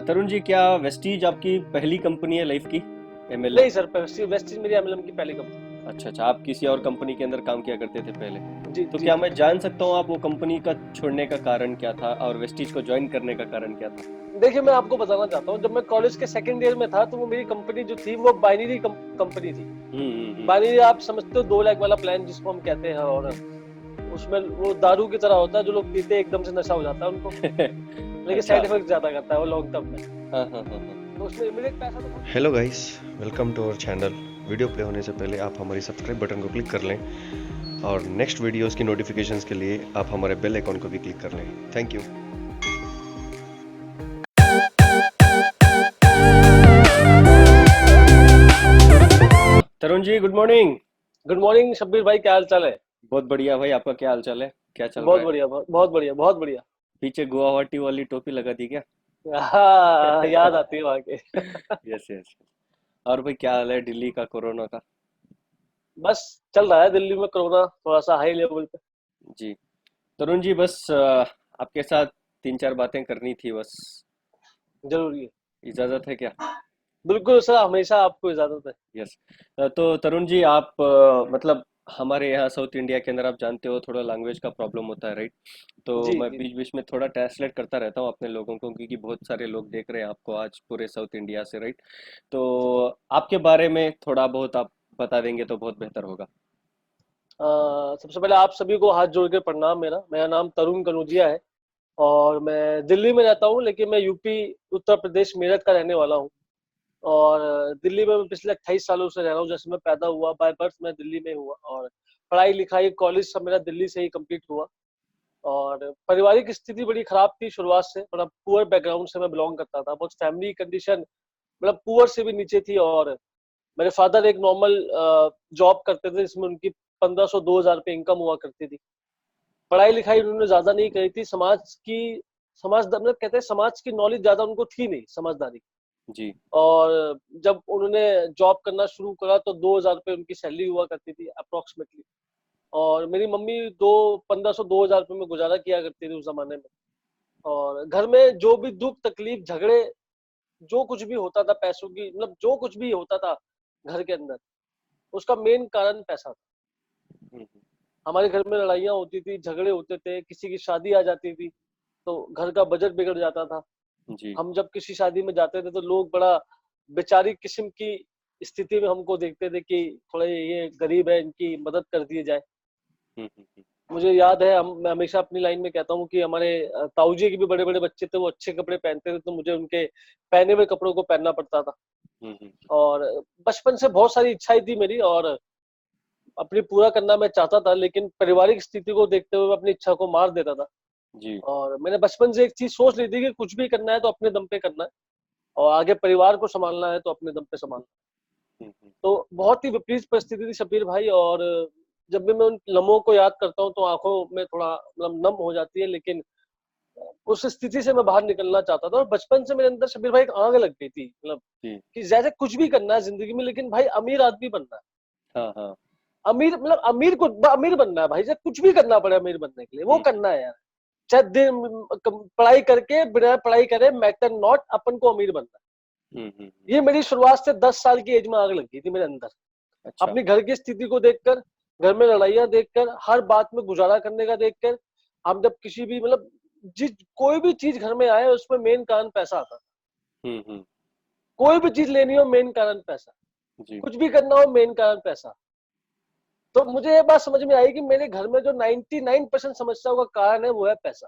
तरुण जी, क्या वेस्टीज आपकी पहली कंपनी है लाइफ की? एमएलएम? नहीं सर, वेस्टीज मेरी एमएलएम की पहली कंपनी। अच्छा अच्छा, आप किसी और कंपनी के अंदर काम किया करते थे पहले? जी तो जी क्या जी। मैं जान सकता हूँ आप वो कंपनी का छोड़ने का कारण क्या था और वेस्टीज को ज्वाइन करने का कारण क्या था? देखिए, मैं आपको बताना चाहता हूँ, जब मैं कॉलेज के सेकंड ईयर में था तो वो मेरी कंपनी जो थी वो बाइनरी कंपनी थी। बाइनरी आप समझते हो, 2 लाख वाला प्लान जिसको हम कहते हैं, और उसमें वो दारू की तरह होता है, जो लोग पीते एकदम से नशा हो जाता है उनको, लेकिन अच्छा। साइड इफेक्ट ज्यादा करता है वो लॉन्ग टर्म में। हाँ हाँ हाँ हाँ। तो उसमें इमीडिएट पैसा तो hello guys, welcome to our channel. Video play होने से पहले आप हमारी सब्सक्राइब बटन को क्लिक कर लें और नेक्स्ट वीडियोस की नोटिफिकेशंस के लिए आप हमारे बेल आइकन को भी क्लिक कर लें। Thank you. Tarun ji, good morning. Good morning Shabbir भाई, क्या हाल चाल है? बहुत बढ़िया भाई, आपका क्या हाल चाल है? क्या चल रहा बहुत है? बढ़िया, बहुत बढ़िया, बहुत बढ़िया। पीछे गुवाहाटी वाली टोपी लगा दी क्या? हाँ, याद आती है वहां के। Yes yes. और भाई, क्या हाल है दिल्ली का, कोरोना का? बस चल रहा है दिल्ली में कोरोना थोड़ा सा हाई लेवल पे। जी। तरुण जी, बस आपके साथ तीन चार बातें करनी थी बस। जरूरी है। इजाजत है क्या? बिल्कुल सर, हमेशा आपको इजाजत है। यस। तो तरुण जी, आप मतलब हमारे यहाँ साउथ इंडिया के अंदर आप जानते हो थोड़ा लैंग्वेज का प्रॉब्लम होता है, राइट? तो जी मैं जी। बीच बीच में थोड़ा ट्रांसलेट करता रहता हूँ अपने लोगों को, क्योंकि बहुत सारे लोग देख रहे हैं आपको आज पूरे साउथ इंडिया से, राइट? तो आपके बारे में थोड़ा बहुत आप बता देंगे तो बहुत बेहतर होगा। सबसे पहले आप सभी को हाथ जोड़ के प्रणाम। मेरा मेरा नाम तरुण कनौजिया है और मैं दिल्ली में रहता हूँ, लेकिन मैं यूपी उत्तर प्रदेश मेरठ का रहने वाला हूँ। और दिल्ली में मैं पिछले 28 सालों से रह रहा हूँ। जैसे मैं पैदा हुआ, बाय बर्थ मैं दिल्ली में हुआ, और पढ़ाई लिखाई कॉलेज सब मेरा दिल्ली से ही कंप्लीट हुआ। और पारिवारिक स्थिति बड़ी खराब थी शुरुआत से, बड़ा पुअर बैकग्राउंड से मैं बिलोंग करता था। बहुत फैमिली कंडीशन मतलब पुअर से भी नीचे थी। और मेरे फादर एक नॉर्मल जॉब करते थे जिसमें उनकी 1500-2000 रुपये इनकम हुआ करती थी। पढ़ाई लिखाई उन्होंने ज्यादा नहीं करी थी। समाज मतलब कहते हैं समाज की नॉलेज ज्यादा उनको थी नहीं, समझदारी। जी। और जब उन्होंने जॉब करना शुरू करा तो 2000 रुपये उनकी सैलरी हुआ करती थी अप्रोक्सीमेटली। और मेरी मम्मी दो 1500-2000 रुपये में गुजारा किया करती थी उस जमाने में। और घर में जो भी दुख तकलीफ झगड़े जो कुछ भी होता था, पैसों की मतलब जो कुछ भी होता था घर के अंदर, उसका मेन कारण पैसा था। हम्म, हमारे घर में लड़ाइयाँ होती थी, झगड़े होते थे, किसी की शादी आ जाती थी तो घर का बजट बिगड़ जाता था। जी। हम जब किसी शादी में जाते थे तो लोग बड़ा बेचारी किस्म की स्थिति में हमको देखते थे कि थोड़ा ये गरीब है, इनकी मदद कर दी जाए। हम्म हम्म हम्म मुझे याद है, मैं हमेशा अपनी लाइन में कहता हूँ कि हमारे ताऊजी के भी बड़े बड़े बच्चे थे, वो अच्छे कपड़े पहनते थे तो मुझे उनके पहने हुए कपड़ों को पहनना पड़ता था। हम्म। और बचपन से बहुत सारी इच्छाएं थी मेरी, और अपनी पूरा करना मैं चाहता था, लेकिन पारिवारिक स्थिति को देखते हुए मैं अपनी इच्छा को मार देता था। जी। और मैंने बचपन से एक चीज सोच ली थी कि कुछ भी करना है तो अपने दम पे करना है, और आगे परिवार को संभालना है तो अपने दम पे संभालना है। हम्म। तो बहुत ही विपरीत परिस्थिति थी शबीर भाई। और जब भी मैं उन लम्हों को याद करता हूँ तो आंखों में थोड़ा मतलब नम हो जाती है। लेकिन उस स्थिति से मैं बाहर निकलना चाहता था, और बचपन से मेरे अंदर शबीर भाई एक आग लग गई थी, मतलब जी। कि जैसे कुछ भी करना है जिंदगी में, लेकिन भाई अमीर आदमी बनना है। हाँ हाँ। अमीर मतलब अमीर बनना है भाई, चाहे कुछ भी करना पड़े अमीर बनने के लिए, वो हम्म करना है यार। चाहे दिन पढ़ाई करके बिना पढ़ाई करे, मैटर नॉट, अपन को अमीर बनना है। ये मेरी शुरुआत से 10 साल की एज में आग लग गई थी मेरे अंदर। अच्छा। अपनी घर की स्थिति को देखकर, घर में लड़ाइयां देखकर, हर बात में गुजारा करने का देखकर, हम जब किसी भी मतलब जिस कोई भी चीज घर में आए उसमें मेन कारण पैसा आता था। हम्म। कोई भी चीज लेनी हो मेन कारण पैसा, जी। कुछ भी करना हो मेन कारण पैसा। तो मुझे ये बात समझ में आई कि मेरे घर में जो 99% समस्याओं का कारण है वो है पैसा।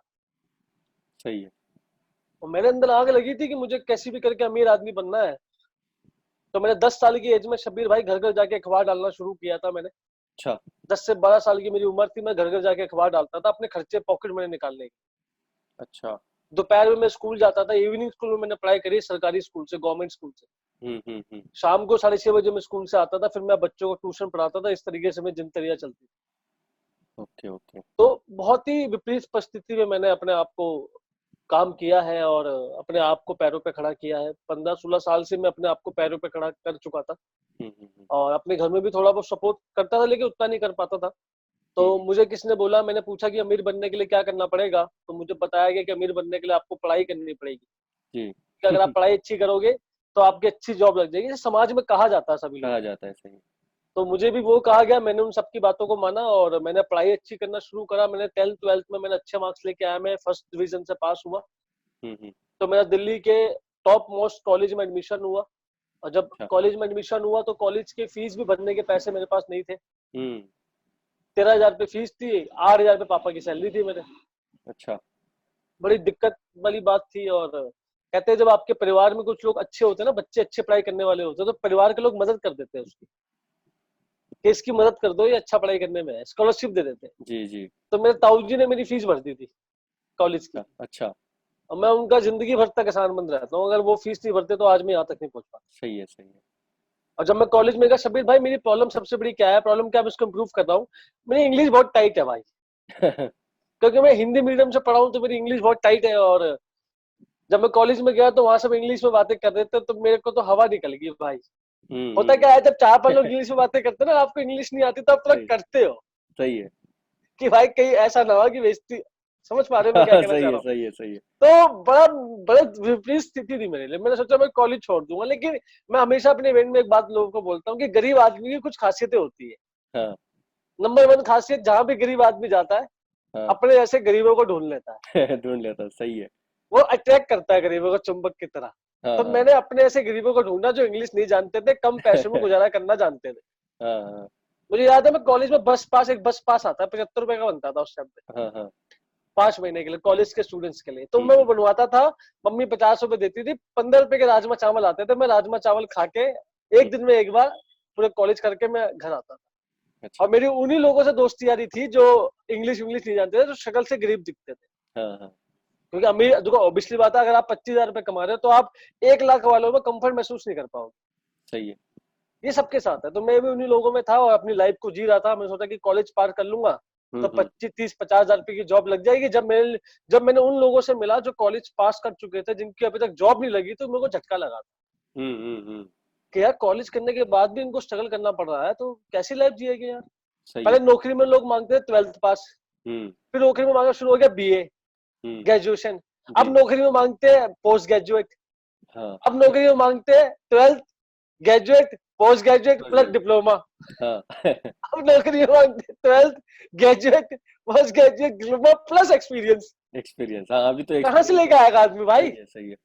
सही है। और मेरे अंदर आग लगी थी कि मुझे कैसी भी करके अमीर आदमी बनना है। तो मैंने 10 साल की एज में शब्बीर भाई घर घर जाके अखबार डालना शुरू किया था मैंने। अच्छा 10 से 12 साल की मेरी उम्र थी, मैं घर घर जाके अखबार डालता था अपने खर्चे पॉकेट मनी निकालने के। अच्छा। दोपहर में मैं स्कूल जाता था, इवनिंग स्कूल में मैंने पढ़ाई करी, सरकारी स्कूल से, गवर्नमेंट स्कूल से। हम्म। शाम को 6:30 बजे मैं स्कूल से आता था, फिर मैं बच्चों को ट्यूशन पढ़ाता था। इस तरीके से मैं दिनचर्या चलती थी। Okay okay. तो बहुत ही विपरीत परिस्थिति में मैंने अपने आप को काम किया है और अपने आप को पैरों पे खड़ा किया है। 15-16 साल से मैं अपने आप को पैरों पे खड़ा कर चुका था। हम्म। और अपने घर में भी थोड़ा बहुत सपोर्ट करता था, लेकिन उतना नहीं कर पाता था। तो हम्म। मुझे किसने बोला, मैंने पूछा कि अमीर बनने के लिए क्या करना पड़ेगा, तो मुझे बताया गया कि अमीर बनने के लिए आपको पढ़ाई करनी पड़ेगी। जी। कि अगर आप पढ़ाई अच्छी करोगे तो आपकी अच्छी जॉब लग जाएगी, समाज में कहा जाता है सभी लोग। कहा जाता है, सही। तो मुझे भी वो कहा गया, मैंने उन सबकी बातों को माना और मैंने पढ़ाई अच्छी करना शुरू करा। मैंने 10th 12th में मैंने अच्छे मार्क्स लेके आया, मैं फर्स्ट डिवीजन से पास हुआ। हम्म। तो मेरा दिल्ली के टॉप मोस्ट कॉलेज में एडमिशन हुआ। और जब अच्छा। कॉलेज में एडमिशन हुआ तो कॉलेज की फीस भी भरने के पैसे मेरे पास नहीं थे। हम्म। 13,000 रुपये फीस थी, 8,000 रुपये पापा की सैलरी थी मेरे। अच्छा। बड़ी दिक्कत वाली बात थी। और कहते हैं जब आपके परिवार में कुछ लोग अच्छे होते हैं ना, बच्चे अच्छे पढ़ाई करने वाले होते हैं, तो परिवार के लोग मदद कर देते हैं उसकी, कि इसकी मदद कर दो, ये अच्छा पढ़ाई करने में है, स्कॉलरशिप दे देते हैं। जी जी। तो मेरे ताऊ जी ने मेरी फीस भर दी थी कॉलेज की। अच्छा अच्छा। और मैं उनका जिंदगी भर तक एहसान मंद रहता हूँ, अगर वो फीस नहीं भरते तो आज मैं यहाँ तक नहीं पहुंच पाता। सही है, सही और जब मैं कॉलेज में गया, शब्बीर भाई मेरी प्रॉब्लम सबसे बड़ी क्या है, प्रॉब्लम क्या, मैं उसको इम्प्रूव कर रहा हूँ, मेरी इंग्लिश बहुत टाइट है भाई। है। क्योंकि मैं हिंदी मीडियम से पढ़ा हूँ तो मेरी इंग्लिश बहुत टाइट है। और जब मैं कॉलेज में गया तो वहां सब इंग्लिश में बातें कर रहे थे, तो मेरे को तो हवा निकल गई भाई। होता क्या है, हम्म। जब 4-5 लोग इंग्लिश में बातें करते हैं ना, आपको इंग्लिश नहीं आती तो आप तुरंत सही। करते हो सही है। कि भाई कहीं ऐसा ना हो कि बेइज्जती। समझ पा रहे हो मैं क्या कहना सही चाह है, रहा हूँ। सही है, सही है। तो बड़ा बड़ा विपरीत स्थिति थी मेरे लिए। मैंने सोचा मैं कॉलेज छोड़ दूंगा, लेकिन मैं हमेशा अपने इवेंट में एक बात लोगों को बोलता हूँ कि गरीब आदमी की कुछ खासियतें होती है। हाँ नंबर 1 खासियत, जहां भी गरीब आदमी जाता है हाँ। अपने जैसे गरीबों को ढूंढ लेता है। ढूंढ लेता, सही है। वो अट्रैक्ट करता है गरीबों को चुंबक की तरह। हाँ तो हाँ मैंने अपने ऐसे गरीबों को ढूंढा जो इंग्लिश नहीं जानते थे, कम पैसों में गुजारा करना जानते थे। हाँ हाँ मुझे याद है मैं कॉलेज में एक बस पास आता है, 75 रुपए का बनता था उस टाइम पे, हाँ हाँ। 5 महीने के लिए कॉलेज के स्टूडेंट्स के लिए। तो मैं वो हम्म। बनवाता था। मम्मी 50 रुपए देती थी, 15 रुपए के राजमा चावल आते थे। मैं राजमा चावल खा के एक हम्म। दिन में एक बार पूरे कॉलेज करके मैं घर आता था। अच्छा। और मेरी उन्हीं लोगों से दोस्ती यारी थी जो इंग्लिश इंग्लिश नहीं जानते थे, जो शक्ल से गरीब दिखते थे। हाँ हाँ। क्योंकि अमीर, देखो ऑब्वियसली बात है, अगर आप 25,000 रुपए कमा रहे हो तो आप 1 लाख वालों में कंफर्ट महसूस नहीं कर पाओगे। सही है। ये सबके साथ है। तो मैं भी उन्हीं लोगों में था और अपनी लाइफ को जी रहा था। मैंने सोचा कि कॉलेज पार कर लूंगा तो हम्म। 25-30-50,000 रुपए की जॉब लग जाएगी। जब मैंने उन लोगों से मिला जो कॉलेज पास कर चुके थे, जिनकी अभी तक जॉब नहीं लगी, तो मेरे को झटका लगा था हम्म। कि यार कॉलेज करने के बाद भी इनको स्ट्रगल करना पड़ रहा है, तो कैसी लाइफ जिएगी यार। सही है। पहले नौकरी में लोग मांगते हैं 12th पास, हम्म फिर नौकरी में मांगना शुरू हो गया बीए, हम्म। ग्रेजुएशन। अब जी। नौकरी में मांगते हैं पोस्ट ग्रेजुएट। हाँ। अब नौकरी में मांगते हैं 12th, ग्रेजुएट, पोस्ट ग्रेजुएट बस प्लस गए। डिप्लोमा। हाँ। अब नौकरी में मांगते हैं 12th, graduate, post graduate, diploma plus experience. Experience, हाँ, अभी तो कहाँ से एक्सपीरियंस लेके है। आएगा आदमी भाई। सही है, सही है।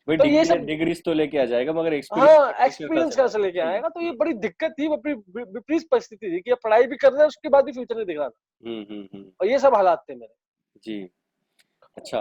भाई तो ये डिग्री, सब, डिग्रीज तो लेके आ जाएगा, मगर एक्सपीरियंस हाँ सर्टिफिकेट कहाँ एक्सपीरियंस से कहाँ से लाएगा? लेके सही है। आएगा। तो ये बड़ी दिक्कत थी, विपरीत परिस्थिति थी कि अब पढ़ाई भी कर रहे हैं, उसके बाद भी फ्यूचर नहीं दिख रहा था। हम्म। और ये सब हालात थे मेरे। जी। अच्छा।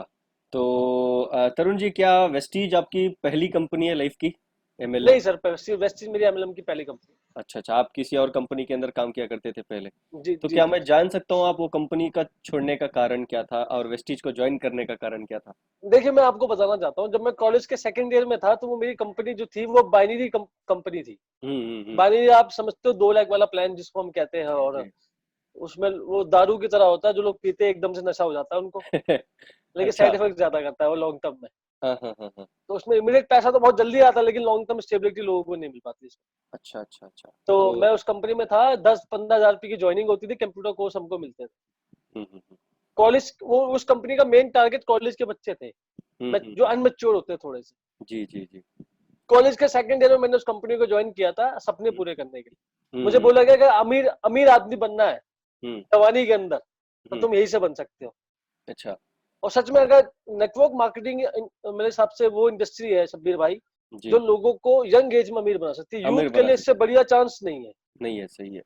तो तरुण जी, क्या वेस्टीज आपकी पहली कंपनी है लाइफ की, एमएलएम? नहीं सर, वेस्टीज मेरी एमएलएम की पहली कंपनी। अच्छा अच्छा, आप किसी और कंपनी के अंदर काम किया करते थे पहले? जी तो जी क्या जी मैं जी। जान सकता हूँ आप वो कंपनी का छोड़ने का कारण क्या था और वेस्टीज को ज्वाइन करने का कारण क्या था? देखिए मैं आपको बताना चाहता हूँ, जब मैं कॉलेज के सेकंड ईयर में था तो वो मेरी कंपनी जो थी वो बाइनरी कंपनी थी। हम्म। बाइनरी आप समझते हो, 2 लाख वाला प्लान जिसको हम कहते हैं। जी और जी। उसमें वो दारू की तरह होता है, जो लोग पीते हैं एकदम से नशा हो जाता है उनको, लेकिन अच्छा। साइड इफेक्ट ज्यादा करता है वो लॉन्ग टर्म में। हाँ हाँ हाँ हाँ। तो उसमें इमीडिएट पैसा तो बहुत जल्दी आता है, लेकिन लॉन्ग टर्म स्टेबिलिटी लोगों को नहीं मिल पाती। अच्छा अच्छा अच्छा। तो तो मैं उस कंपनी में था, 10-15 हजार रुपए की ज्वाइनिंग होती थी, कंप्यूटर कोर्स हमको मिलते थे। हम्म। कॉलेज, वो उस कंपनी का मेन टारगेट कॉलेज के बच्चे थे, जो हम्म। अनमेच्योर होते हैं थोड़े से। जी जी जी। कॉलेज के सेकंड ईयर में मैंने उस कंपनी को ज्वाइन किया था सपने हम्म पूरे करने के लिए। मुझे बोला हम्म गया कि अमीर अमीर आदमी बनना है हम्म जवानी के अंदर, तो हम्म। तुम यही से बन सकते हो। अच्छा। और सच में अगर नेटवर्क मार्केटिंग मेरे हिसाब से वो इंडस्ट्री है शब्बीर भाई, जो जी। लोगों को यंग एज में अमीर बना सकती है। अमीर यूथ के बना लिए इससे सकती है। बढ़िया चांस नहीं है। नहीं है, सही है।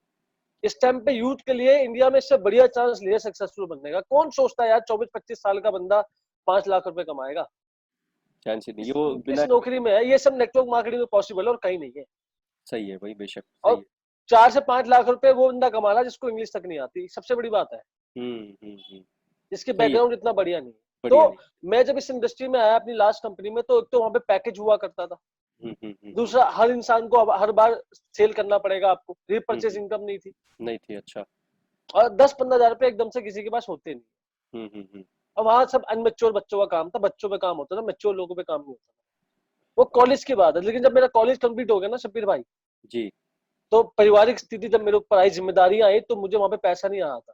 इस टाइम पे यूथ के लिए इंडिया में इससे बढ़िया चांस नहीं है सक्सेसफुल बनने का। कौन सोचता है यार 24-25 साल का बंदा 5 लाख रुपए कमाएगा। चांस ही नहीं, इस ये वो इस बिना। नौकरी में है, ये सब नेटवर्क मार्केटिंग में पॉसिबल है और कहीं नहीं है। सही है भाई, बेशक सही और है। 4 से 5 लाख रुपए वो बंदा कमा रहा है जिसको इंग्लिश तक नहीं आती, सबसे बड़ी बात है, हम्म। जिसके सही है। बैकग्राउंड इतना बढ़िया नहीं है। बढ़िया तो नहीं। मैं जब इस इंडस्ट्री में आया अपनी लास्ट कंपनी में, तो एक तो वहां पे पैकेज हुआ करता था। हम्म। दूसरा, हर इंसान को अब हर बार सेल करना पड़ेगा आपको, रीपरचेज हम्म। इनकम नहीं थी। नहीं थी, अच्छा। और 10-15 हजार रुपए एकदम से किसी के पास होते नहीं। हम्म। और वहां सब अनमेच्योर बच्चों का काम था, बच्चों पे काम होता था, मेच्योर लोगों पे काम नहीं होता था। वो कॉलेज की बात है। लेकिन जब मेरा कॉलेज कंप्लीट हो गया ना शब्बीर भाई, जी। तो पारिवारिक स्थिति जब मेरे ऊपर आई, जिम्मेदारियां आई, तो मुझे वहां पे पैसा नहीं आ रहा था।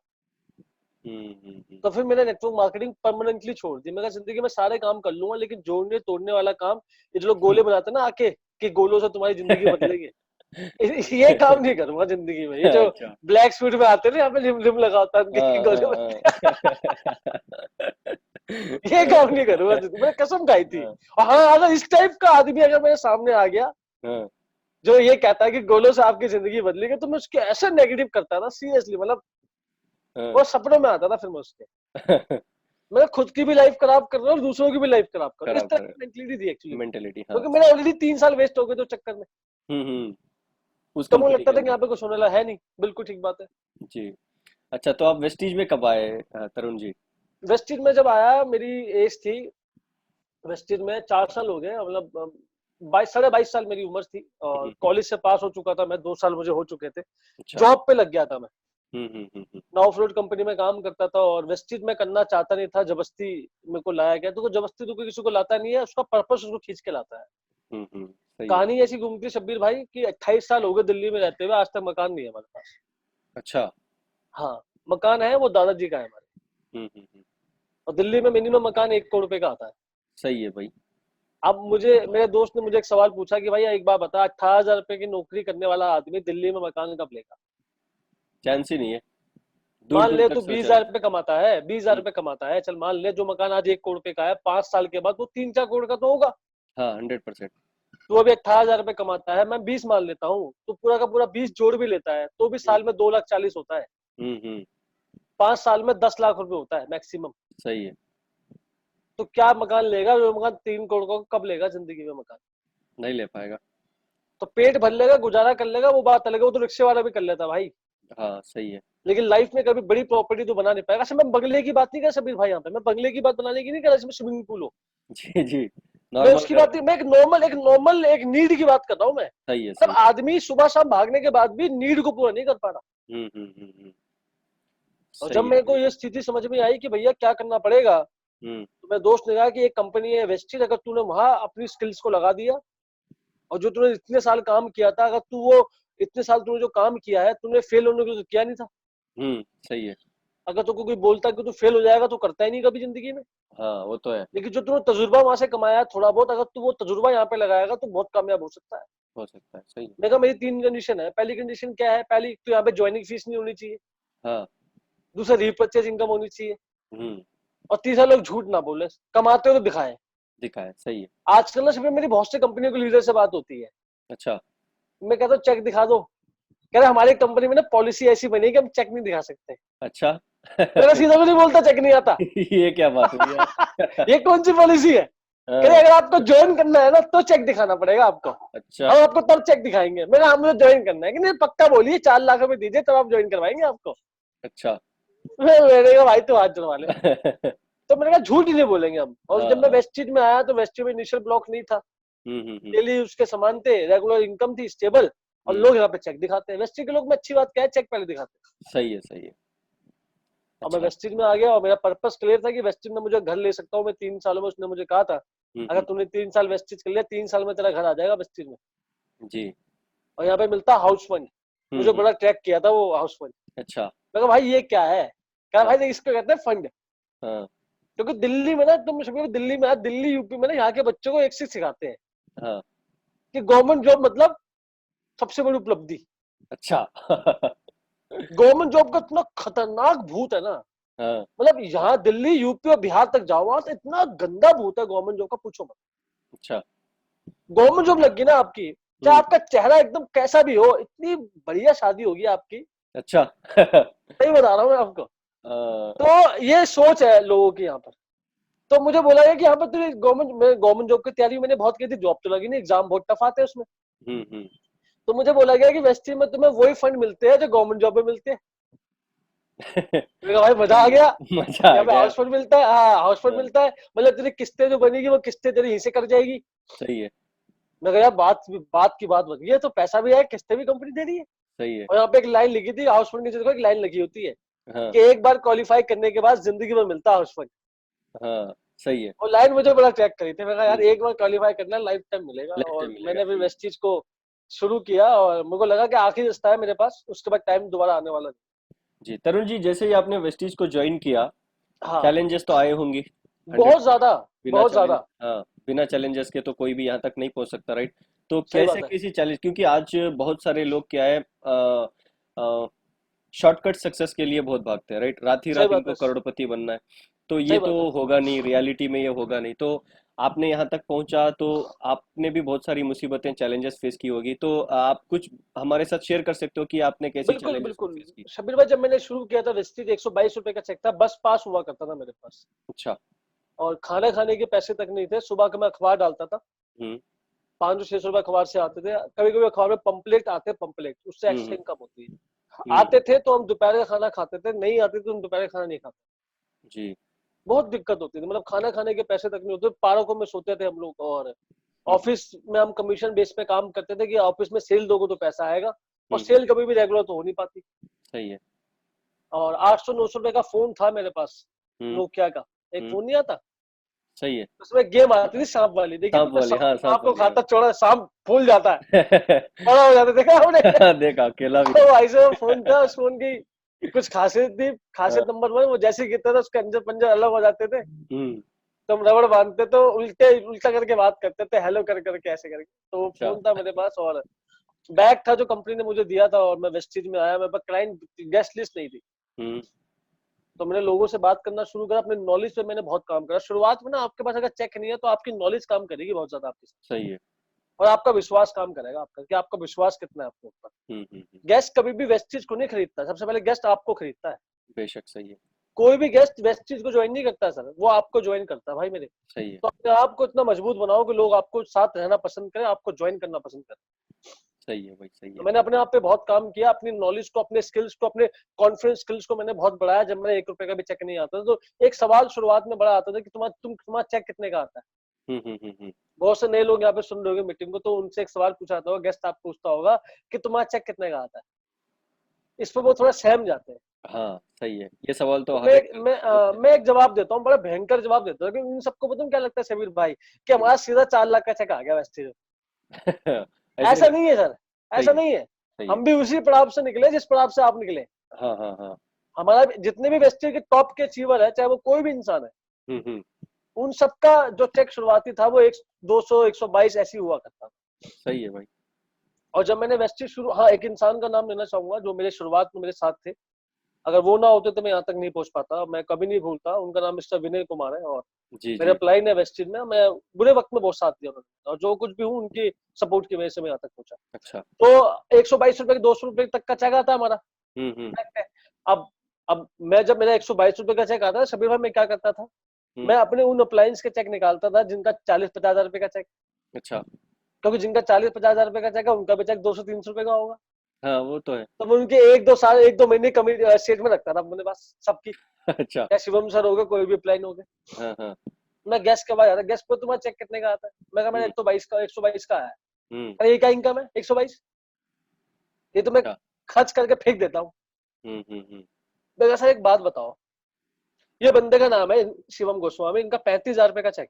तो फिर मैंने नेटवर्क मार्केटिंग परमानेंटली छोड़ दी। मैं कहा जिंदगी में सारे काम कर लूंगा, लेकिन जोड़ने तोड़ने वाला काम, ये जो लोग गोले बनाते हैं ना आके कि गोलों से तुम्हारी जिंदगी बदलेगी, ये काम नहीं करूंगा जिंदगी में। ये जो अच्छा। ब्लैक स्मिथ में आते हैं ना, यहाँ पे लिम लिम लगाता है उनके गोले बनते हैं। ये काम नहीं करूंगा जिंदगी, मैंने कसम खाई थी। हाँ, और हाँ, अगर इस टाइप का आदमी अगर मेरे सामने आ गया हाँ, जो ये कहता है कि गोलों से आपकी जिंदगी बदलेगी, तो मैं उसके ऐसे नेगेटिव करता ना, सीरियसली, मतलब हाँ। वो सपनों में आता था फिर मैं उसके। मैं खुद की भी लाइफ खराब कर रहा हूँ और दूसरों की भी लाइफ खराब कर रहा हूँ, इस खराब तरह कर की मेंटलिटी थी एक्चुअली। मेंटेलिटी, हाँ, क्योंकि मेरे सही। ऑलरेडी 3 साल वेस्ट हो गए थे उस चक्कर में। उस तो मुझे कंपनी लगता के था कि अंदर। यहाँ पे कुछ होने वाला है नहीं। बिल्कुल ठीक बात है। जी। अच्छा, तो आप वेस्टीज में कब आए, तरुण जी? वेस्टिज में जब आया, मेरी एज थी वेस्टिज में 4 साल हो गए, मतलब 22 साढ़े 22 साल मेरी उम्र थी। और हम्म, कॉलेज से पास हो चुका था मैं, 2 साल मुझे हो चुके थे। अच्छा। जॉब पे लग गया था मैं। हम्म। ऑफ रोड कंपनी में काम करता था, और वेस्टिज में करना चाहता नहीं था, जबरदस्ती मेरे को लाया गया। तो जबरदस्ती तो कोई किसी को लाता नहीं है, उसका पर्पस उसको खींच के लाता है। सही है। कहानी ऐसी घूमती शब्बीर भाई कि 28 साल हो गए दिल्ली में रहते हुए, आज तक मकान नहीं है हमारे पास। अच्छा। हाँ, मकान है, वो दादाजी का है हमारे। हम्म। और दिल्ली में मिनिमम मकान 1 करोड़ रुपए का आता है। सही है भाई। अब मुझे मेरे दोस्त ने मुझे एक सवाल पूछा कि भाई एक बार बता, 18,000 रुपए की नौकरी करने वाला आदमी दिल्ली में मकान कब लेगा? चांस ही नहीं है। दूर मान दूर ले तक तू बीस सोचा है। हजार रुपए कमाता है, 20,000 हम्म, रुपए कमाता है, चल मान ले जो मकान आज 1 करोड़ रुपए का है, 5 साल के बाद वो 3-4 करोड़ का तो होगा। हाँ, 100%। तू अभी 18,000 रुपए कमाता है, मैं 20 मान लेता हूँ, तो पूरा का पूरा 20 जोड़ भी लेता है तो भी हम्म, साल में 2,40,000 होता है। हम्म। 5 साल में 10 लाख रुपए होता है मैक्सिमम। सही है। तो क्या मकान लेगा जो मकान 3 करोड़ का? कब लेगा जिंदगी में मकान? नहीं ले पाएगा। तो पेट भर लेगा, गुजारा कर लेगा, वो बात अलग है, वो तो रिक्शे वाला भी कर लेता भाई। हाँ, सही है। लेकिन लाइफ में कभी बड़ी प्रॉपर्टी तो बना नहीं पाएगा। अच्छा, मैं बंगले की बात नहीं कर सबीर भाई, यहाँ पे मैं बंगले की बात बनाने की नहीं कर रहा इसमें स्विमिंग पूल हो। जी, जी। मैं नॉर्मल उसकी घर। बात नहीं, मैं एक नीड की बात कर रहा हूँ मैं। सही है, मतलब सही। आदमी सुबह शाम भागने के बाद भी नीड को पूरा नहीं कर पा रहा। हम्म। और जब सही है मेरे भाई। को ये स्थिति समझ में आई कि भैया क्या करना पड़ेगा, हम्म, तो मेरे दोस्त ने कहा कि एक कंपनी है वेस्टिज, अगर तूने वहां अपनी स्किल्स को लगा दिया, और जो तूने इतने साल काम किया था, अगर तू वो इतने साल तूने जो काम किया है, तूने फेल होने के लिए तो किया नहीं था। सही है। अगर तो कोई बोलता कि तू फेल हो जाएगा तो करता ही नहीं कभी जिंदगी में। हाँ, वो तो है। लेकिन जो तूने तजुर्बा वहां से कमाया है थोड़ा बहुत, अगर तू वो तजुर्बा यहाँ पे लगाएगा तो बहुत कामयाब हो सकता है। हो सकता है, सही है। मैं कहा मेरी 3 कंडीशन है। पहली कंडीशन क्या है? पहली तो यहाँ पे ज्वाइनिंग फीस नहीं होनी चाहिए। हाँ। दूसरा, रीपर्चेज इनकम होनी चाहिए। हम्म। और तीसरा, लोग झूठ ना बोले, कमाते हो तो दिखाएं। दिखा है, सही है। आजकल ना सिर्फ मेरी बहुत सी कंपनियों के लीडर से बात होती है। अच्छा। मैं कहता हूँ चेक दिखा दो। कह रहे हमारी कंपनी में ना पॉलिसी ऐसी बनी है कि हम चेक नहीं दिखा सकते। अच्छा। मेरा सीधा भी नहीं बोलता चेक नहीं आता। ये क्या बात हुई यार? ये कौन सी पॉलिसी है? कह रहे हाँ। अगर आपको ज्वाइन करना है ना तो चेक दिखाना पड़ेगा आपको, अच्छा। हम आपको तब चेक दिखाएंगे। मैंने हम मुझे ज्वाइन करना है कि नहीं, पक्का बोलिए 4 लाख रुपए दीजिए तब आप ज्वाइन करवाएंगे आपको। अच्छा। मैंने कहा भाई तो हाथ जुड़वा ले। तो मैंने कहा झूठ ही नहीं बोलेंगे हम। और जब मैं हाँ। वेस्टिज में आया तो वेस्टिज में इनिशियल ब्लॉक नहीं था, हम्म। डेली उसके सामान थे, रेगुलर इनकम थी स्टेबल। और हम्म। लोग यहाँ पे चेक दिखाते हैं। वेस्टिज के लोग में अच्छी बात क्या है, चेक पहले दिखाते हैं। सही है, सही है। और मैं अच्छा। वेस्टिज में आ गया और मेरा पर्पस क्लियर था कि वेस्टिज में मुझे घर ले सकता हूँ मैं 3 सालों में। उसने मुझे कहा था अगर हम्म। तूने 3 साल वेस्टिज कर लिया, 3 साल में तेरा घर आ जाएगा वेस्टिज में। जी। और यहाँ पे मिलता हाउस फंड। मुझे हम्म। बड़ा ट्रैक किया था वो हाउस फंड। अच्छा। मैं कहा भाई ये क्या है? कहा हाँ, भाई देख, इसको कहते हैं फंड। हाँ, क्योंकि दिल्ली में ना, तुम समझो दिल्ली में, दिल्ली यूपी में ना, यहाँ के बच्चों को एक चीज सिखाते हैं हाँ। कि गवर्नमेंट जॉब मतलब सबसे बड़ी उपलब्धि। अच्छा। गवर्नमेंट जॉब का इतना खतरनाक भूत है ना। हाँ। मतलब यहाँ दिल्ली यूपी और बिहार तक जाओ, वहां तो इतना गंदा भूत है गवर्नमेंट जॉब का, पूछो मत। अच्छा। गवर्नमेंट जॉब लगी ना आपकी, चाहे हम्म। आपका चेहरा एकदम कैसा भी हो, इतनी बढ़िया शादी होगी आपकी। अच्छा। सही बता रहा हूँ मैं आपको। हाँ, तो ये सोच है लोगों की यहाँ पर। तो मुझे बोला गया कि यहाँ पर तुझे गवर्नमेंट जॉब की तैयारी मैंने बहुत की थी, जॉब तो लगी नहीं, एग्जाम बहुत टफ आते हैं उसमें। हम्म। तो मुझे बोला गया कि वेस्टी में तुम्हें वही फंड मिलते हैं जो गवर्नमेंट जॉब में मिलते हैं। मैंने कहा भाई मजा आ गया। मजा आ यहाँ पे गया। हाउस फंड मिलता है, हाँ हाउस फंड हाँ, मिलता है, मतलब तेरी किस्तें जो बनेगी वो किस्तें तेरी यहीं से कट जाएगी। सही है, मैं कहा यार बात की बात बन गई है, तो पैसा भी है, किस्तें भी कंपनी दे रही है। सही है। और यहाँ पे एक लाइन लिखी थी हाउस फंड नीचे, देखो एक लाइन लगी होती है हाँ, कि एक बार क्वालिफाई करने के बाद जिंदगी भर मिलता है हाउस फंड। हाँ, सही है। और लाइन मुझे बड़ा ट्रैक करी थी। मैं कहा यार हम्म। एक बार क्वालिफाई करना है, लाइफ टाइम मिलेगा। लाइफ और टाइम मिलेगा। मैंने फिर वेस्टीज को शुरू किया और मेरे को लगा कि आखिरी रास्ता है मेरे पास, उसके बाद टाइम दोबारा आने वाला नहीं। जी तरुण जी, जैसे ही आपने वेस्टीज को ज्वाइन किया, हाँ, चैलेंजेस तो आए होंगे। बहुत 100%। ज्यादा, बिना बहुत चैलेंज, ज्यादा। हाँ, बिना चैलेंजेस के तो कोई भी यहाँ तक नहीं पहुंच सकता, राइट? तो सही कैसे बात है, कैसी चैलेंज, क्योंकि आज बहुत सारे लोग क्या है, शॉर्टकट सक्सेस के लिए बहुत भागते हैं, राइट? रात ही सही रात बात इनको है, करोड़पति बनना है। तो ये सही तो बात है। होगा नहीं, रियलिटी में ये होगा नहीं। तो आपने यहाँ तक पहुंचा तो आपने भी बहुत सारी मुसीबतें, चैलेंजेस फेस की होगी। तो आप कुछ हमारे साथ शेयर कर सकते हो कि आपने कैसी बिल्कुल चैलेंजेस को बिल्कुल। फेस की? शबीर भाई, जब मैंने शुरू किया था वेस्टीज 122 रुपए का चेक था, बस पास हुआ करता था मेरे पास। अच्छा। और खाना खाने के पैसे तक नहीं थे। सुबह का मैं अखबार डालता था, हम्म 500 600 रुपए अखबार से आते थे। कभी कभी अखबार में पंपलेट आते, पंपलेट उससे हम्म एक्स्ट्रा इनकम होती है। हम्म। आते थे तो हम दोपहर का खाना खाते थे, नहीं आते तो हम दोपहर का खाना नहीं खाते। जी। बहुत दिक्कत होती थी, मतलब खाना खाने के पैसे तक नहीं होते। पार्कों में सोते थे हम लोग। और हम्म ऑफिस में हम कमीशन बेस पे काम करते थे कि ऑफिस में सेल दोगे तो पैसा आएगा, और हम्म। सेल कभी भी रेगुलर तो हो नहीं पाती। सही है। और 800 900 रुपए का फोन था मेरे पास, हम्म नोकिया का। एक हम्म। फोन नहीं आता, सही है। उसमें गेम आती थी सांप वाली, देखिए सांप तुमने? वाली, सांप हाँ, सांप सांप को वाली, हाँ। खाता चौड़ा, सांप फूल जाता है, बड़ा हो जाता है, देखा आपने? देखा, अकेला भी तो देखा। भाई साहब फोन था, उस फोन की कुछ खासियत थी। हाँ। खासियत नंबर 1, वो जैसे ही गिरता था उसके अंजर पंजर अलग हो जाते थे। हम्म। तो हम रबड़ बांधते तो उल्टे उल्टा करके बात करते थे, हेलो कर करके, ऐसे करके। तो वो अच्छा। फोन था मेरे पास, और बैग था जो कंपनी ने मुझे दिया था। और मैं वेस्टीज में आया, मेरे पास क्लाइंट गेस्ट लिस्ट नहीं थी। हम्म। तो मैंने लोगों से बात करना शुरू करा, अपने नॉलेज पे मैंने बहुत काम करा। शुरुआत में ना, आपके पास अगर चेक नहीं है तो आपकी नॉलेज काम करेगी बहुत ज्यादा आपके साथ, सही है। और आपका विश्वास काम करेगा आपका, कि आपका विश्वास कितना है आपके ऊपर। हम्म। गेस्ट कभी भी वेस्टीज को नहीं खरीदता, सबसे पहले गेस्ट आपको खरीदता है। बेशक सही है। कोई भी गेस्ट वेस्टीज को ज्वाइन नहीं करता सर, वो आपको ज्वाइन करता है भाई मेरे। सही है। तो अपने आप को इतना मजबूत बनाओ कि लोग आपको साथ रहना पसंद करें, आपको ज्वाइन करना पसंद करें। सही है भाई, सही तो है। मैंने अपने आप पे बहुत काम किया, अपनी नॉलेज को, अपने स्किल्स को, अपने कॉन्फिडेंस स्किल्स को मैंने बहुत बढ़ाया। जब मैंने 1 रुपए का भी चेक नहीं आता था, तो एक सवाल शुरुआत में बड़ा आता था कि तुम्हारा चेक कितने का आता है। हम्म। बहुत से नए लोग यहाँ पे सुन रहे होंगे मीटिंग को, तो उनसे एक सवाल पूछा होगा, गेस्ट आप पूछता होगा कि तुम्हारा चेक कितने का आता है। इस पर वो थोड़ा सहम जाते हैं। हाँ, सही है, ये सवाल तो तो हर एक पूछते हैं। मैं एक जवाब देता हूँ, बड़ा भयंकर जवाब देता हूँ, क्योंकि इन सबको पता है क्या लगता है शबीर भाई, कि हम्म। हमारा सीधा 4 लाख का चेक आ गया वेस्टेज। ऐसे ऐसा नहीं। नहीं है सर, सही ऐसा है। नहीं है। सही है। हम भी उसी पड़ाव से निकले जिस पड़ाव से आप निकले। हाँ हाँ हाँ। हमारा जितने भी वेस्टेज के टॉप के अचीवर है, चाहे वो कोई भी इंसान है, हम्म। उन सबका जो चेक शुरुआती था वो 200 122 ऐसी हुआ करता था। सही है भाई। और जब मैंने वेस्टेज शुरू, हाँ, एक इंसान का नाम लेना चाहूंगा जो मेरे शुरुआत में मेरे साथ थे। अगर वो ना होते तो मैं यहाँ तक नहीं पहुंच पाता, मैं कभी नहीं भूलता। उनका नाम मिस्टर विनय कुमार है। और जी मेरे जी। अपलाइन है वेस्टेज में, मैं बुरे वक्त में बहुत साथ दिया उन्होंने, और जो कुछ भी हूँ उनकी सपोर्ट की वजह से मैं यहाँ तक पहुंचा। अच्छा। तो 122 रुपए 200 रुपए तक का चेक आता हमारा हम्म। बैंक में। अब अब मैं, जब मेरा 122 रुपए का चेक आता था सभी भाई, मैं क्या करता था, हम्म। मैं अपने उन अप्लायंस के चेक निकालता था जिनका 40 50 हजार रुपए का चेक। अच्छा। क्योंकि जिनका 40 50 हजार रुपए का चेक है, उनका भी चेक 200 300 रुपए का होगा। हाँ, वो तो है। तो मैं उनके 1 2 साल 1 2 महीने कमिटी स्टेट में रखता था अपने पास सबकी। अच्छा। या शिवम सर हो गए, कोई भी अप्लाइन हो गए। हाँ हाँ। मैं गेस्ट के पास आता, गेस्ट को तुम्हारा चेक कितने का आता है? मैं कहा मेरा हम्म 122 का, 122 का आया है। हम्म। अरे ये क्या इनकम है 122? ये तो मैं अच्छा। खर्च करके फेंक देता हूँ। हम्म। मैं कहा सर एक बात बताओ, ये बंदे का नाम है शिवम गोस्वामी, इनका 35 हजार रुपए का चेक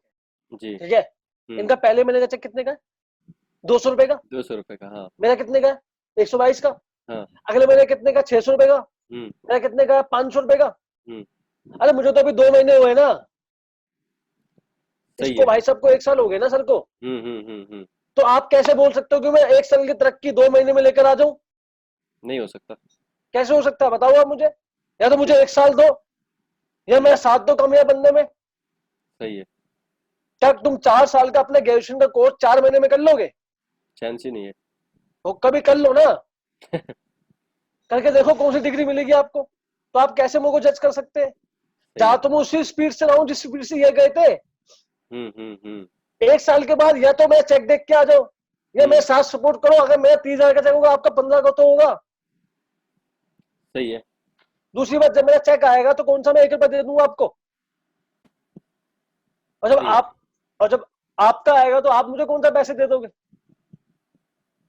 जी। है, ठीक है? हम्म। इनका पहले महीने का चेक कितने का है? 200 रुपए का। 200 रुपए का, हाँ। मेरा कितने का है? 122 का। हाँ। अगले महीने कितने का? 600 रुपए का। हम्म मेरा कितने का है? 500 रुपए का। हम्म। अरे मुझे तो अभी 2 महीने हुए ना, सही इसको है। भाई साहब को 1 साल हो गए ना सर को। हम्म। तो आप कैसे बोल सकते हो कि मैं 1 साल की तरक्की 2 महीने में लेकर आ जाऊं? नहीं हो सकता। कैसे हो सकता है बताओ आप मुझे। या तो जी। मुझे 1 साल दो, या हम्म। मेरा साथ दो कामयाब बनने में। सही है। क्या तुम 4 साल का अपने ग्रेजुएशन का कोर्स 4 महीने में कर लोगे? चांस ही नहीं है। वो कभी कर लो ना, करके देखो कौन सी डिग्री मिलेगी आपको। तो आप कैसे मुझे जज कर सकते हैं? सही जा है। तो मैं उसी स्पीड से रहा हूं जिस स्पीड से ये गए थे। हम्म। 1 साल के बाद या तो मैं चेक देख के आ जाऊं, या मेरे हम्म। साथ सपोर्ट करो। अगर मेरा 30 हजार का चेक होगा, आपका 15 का तो होगा। सही है। दूसरी बात, जब मेरा चेक आएगा तो कौन सा मैं 1 रुपया दे दूंगा आपको? और जब सही है। आप और जब आपका आएगा तो आप मुझे कौन सा पैसे दे दोगे?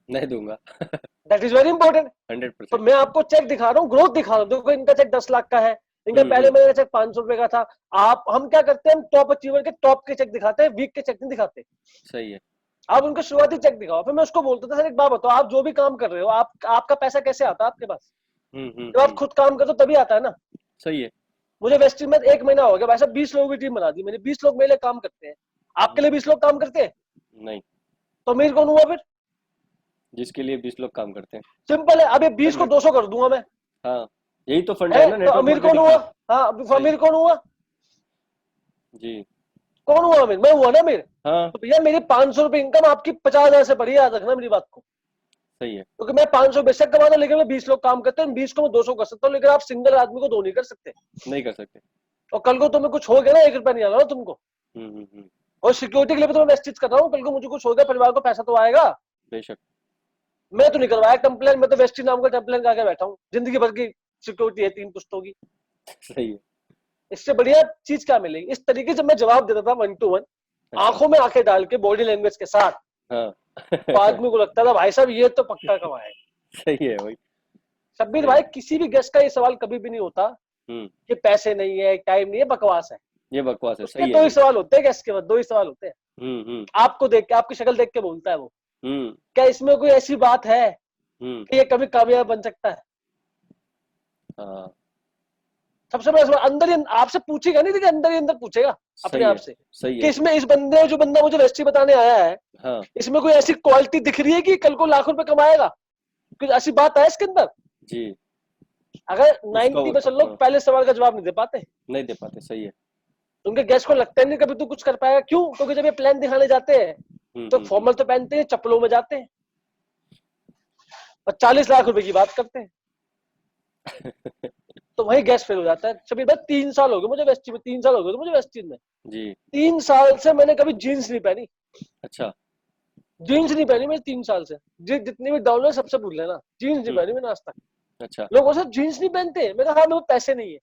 नहीं दूंगा। That is very important. Hundred तो परसेंट मैं आपको चेक दिखा रहा हूँ, ग्रोथ दिखा रहा हूँ। देखो इनका चेक 10 लाख का है, इनका पहले हम्म। महीने का चेक 500 रुपए का था। आप हम क्या करते हैं, हम टॉप अचीवर के टॉप के चेक दिखाते हैं, वीक के चेक नहीं दिखाते। सही है। आप उनका शुरुआती चेक दिखाओ। फिर मैं उसको बोलता था सर एक बात बताओ, आप जो भी काम कर रहे हो, आपका पैसा कैसे आता है आपके पास? जब आप खुद काम करते हो तभी आता है ना। सही है। मुझे वेस्ट इंडीज में 1 महीना हो गया भाई साहब, 20 लोगों की टीम बना दी मैंने, 20 लोग मेरे लिए काम करते हैं। आपके लिए 20 लोग काम करते हैं नहीं, तो अमीर कौन हुआ फिर? जिसके लिए 20 लोग काम करते हैं। सिंपल है, अब ये 20 को 200 कर दूंगा मैं, हाँ, यही तो फंडा है है ना तो नेटवर्क अमीर कौन मार्केटिंग हुआ? का। हाँ, अब सही। अमीर कौन हुआ? जी। कौन हुआ अमीर? मैं हुआ ना अमीर। हाँ, तो भैया मेरी 500 रुपए इनकम आपकी 50,000 से बढ़ी है, याद रखना मेरी बात को। सही है। क्योंकि मैं 500 बेशक कमाता हूं, लेकिन मैं 20 लोग काम करते हैं, 20 को मैं 200 कर सकता हूँ, लेकिन आप सिंगल आदमी को 2 नहीं कर सकते। नहीं कर सकते। और कल को तुम्हें कुछ हो गया ना, 1 रुपया नहीं आना ना तुमको। हम्म। और सिक्योरिटी के लिए भी तो मैं वेस्टेज कर रहा हूँ, कल को मुझे कुछ हो गया, परिवार को पैसा तो आएगा। बेशक। मैं तो नहीं करवाया कंप्लेन, मैं तो वेस्टी नाम का कंप्लेन करके बैठा हूँ, जिंदगी भर की सिक्योरिटी है 3 पुश्तों की। सही है। इससे बढ़िया चीज क्या मिलेगी? इस तरीके से मैं जवाब देता था 1 to 1, अच्छा। आंखों में आंखें डाल के, बॉडी लैंग्वेज के साथ। हाँ। तो आदमी को लगता था भाई साहब ये तो पक्का कमाए। सही है भाई। शब्बीर सही। भाई, किसी भी गेस्ट का ये सवाल कभी भी नहीं होता हम्म। कि पैसे नहीं है, टाइम नहीं है, बकवास है। ये बकवास है। उसके सही है 2 ही भाई। सवाल होते हैं गेस्ट के बाद, 2 ही सवाल होते हैं। हम्म। आपको देख के, आपकी शक्ल देख के बोलता है वो, हम्म। क्या इसमें कोई ऐसी बात है हम्म। कि ये कभी कामयाब बन सकता है? हाँ। सबसे बड़ा सवाल अंदर ही आपसे पूछेगा नहीं, लेकिन अंदर ही अंदर पूछेगा अपने सही आप है। से सही कि है। इसमें, इस बंदे, जो बंदा मुझे रेसिपी बताने आया है, हाँ। इसमें कोई ऐसी क्वालिटी दिख रही है कि कल को लाखों रुपए कमाएगा? कुछ ऐसी बात है इसके अंदर? जी। अगर उसका 90% हाँ, लोग पहले सवाल का जवाब नहीं दे पाते, नहीं दे पाते। सही है। उनके गेस्ट को लगता है नहीं कभी तू कुछ कर पाएगा। क्यों? क्योंकि जब ये प्लान दिखाने जाते हैं तो हम्म। फॉर्मल तो पहनते हैं, चप्पलों में जाते हैं और 40 लाख रुपए की बात करते हैं, तो वही गैस फेल हो जाता है। शबीर भाई 3 साल हो गए मुझे वेस्टी में, 3 साल हो गए तो मुझे वेस्टी में। जी। 3 साल से मैंने कभी जीन्स नहीं पहनी, अच्छा। जीन्स नहीं पहनी मैंने 3 साल से। जितनी भी डाउन है सबसे पूछ लेना, जीन्स नहीं हम्म। पहनी मैंने आज तक। अच्छा। लोग बोलते जीन्स नहीं पहनते, मैं कहा हाँ, मेरे पैसे नहीं है।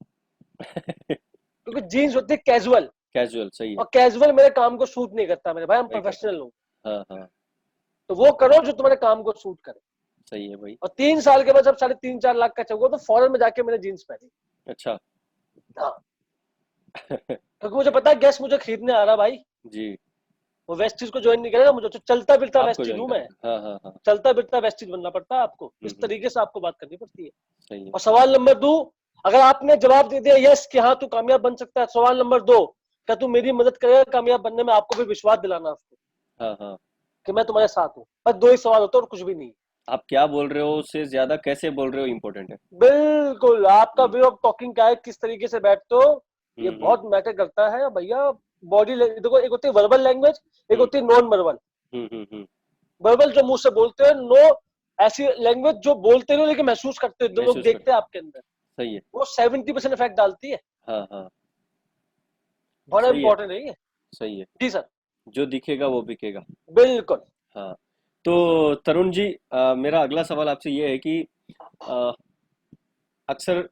क्योंकि जीन्स होती है कैजुअल, कैजुअल। सही है। और कैजुअल मेरे काम को सूट नहीं करता मेरे भाई, हम नहीं करता। प्रोफेशनल लोग। हाँ हाँ। तो वो करो जो तुम्हारे काम को सूट करे। सही है भाई। और 3 साल के बाद जब 3.5-4 लाख का चौको, तो फॉरन में जाके मैंने जीन्स पहनी। अच्छा। हाँ, क्योंकि मुझे पता है गैस मुझे खरीदने आ रहा भाई, जी। वो वेस्टीज को ज्वाइन नहीं करेगा मुझे, तो चलता फिरता आपको वेस्टीज ज्वाइन हूँ मैं। करेगा। हाँ हाँ हाँ। चलता फिरता वेस्टीज बनना पड़ता है आपको, इस हम्म। तरीके से आपको बात करनी पड़ती है। सही है। और सवाल नंबर 2, अगर आपने जवाब दे दिया यस कि हाँ तू कामयाब बन सकता है, सवाल नंबर 2, क्या तू मेरी मदद करेगा कामयाब बनने में? आपको भी विश्वास दिलाना उसको हाँ हाँ। कि मैं तुम्हारे साथ हूँ। बस 2 ही सवाल होते हैं और कुछ भी नहीं। आप क्या बोल रहे हो उससे ज्यादा कैसे बोल रहे हो इम्पोर्टेंट है। बिल्कुल, आपका हम्म। वे ऑफ टॉकिंग क्या है, किस तरीके से बैठते हो, ये हम्म। बहुत मैटर करता है भैया। बॉडी देखो, एक होती है वर्बल लैंग्वेज, एक हम्म। होती है नॉन वर्बल। हम्म। वर्बल जो मुंह से बोलते हैं, नो ऐसी लैंग्वेज जो बोलते हो लेकिन महसूस करते हो, जो लोग महसूस देखते करते। हैं आपके अंदर, सही है। वो 70% इफेक्ट डालती है। हाँ हाँ। बड़ा सही है। इंपॉर्टेंट है ये। सही है। जी सर। जो दिखेगा वो बिकेगा। बिल्कुल। हाँ। तो तरुण जी, मेरा अगला सवाल आपसे ये है कि अ, अक्सर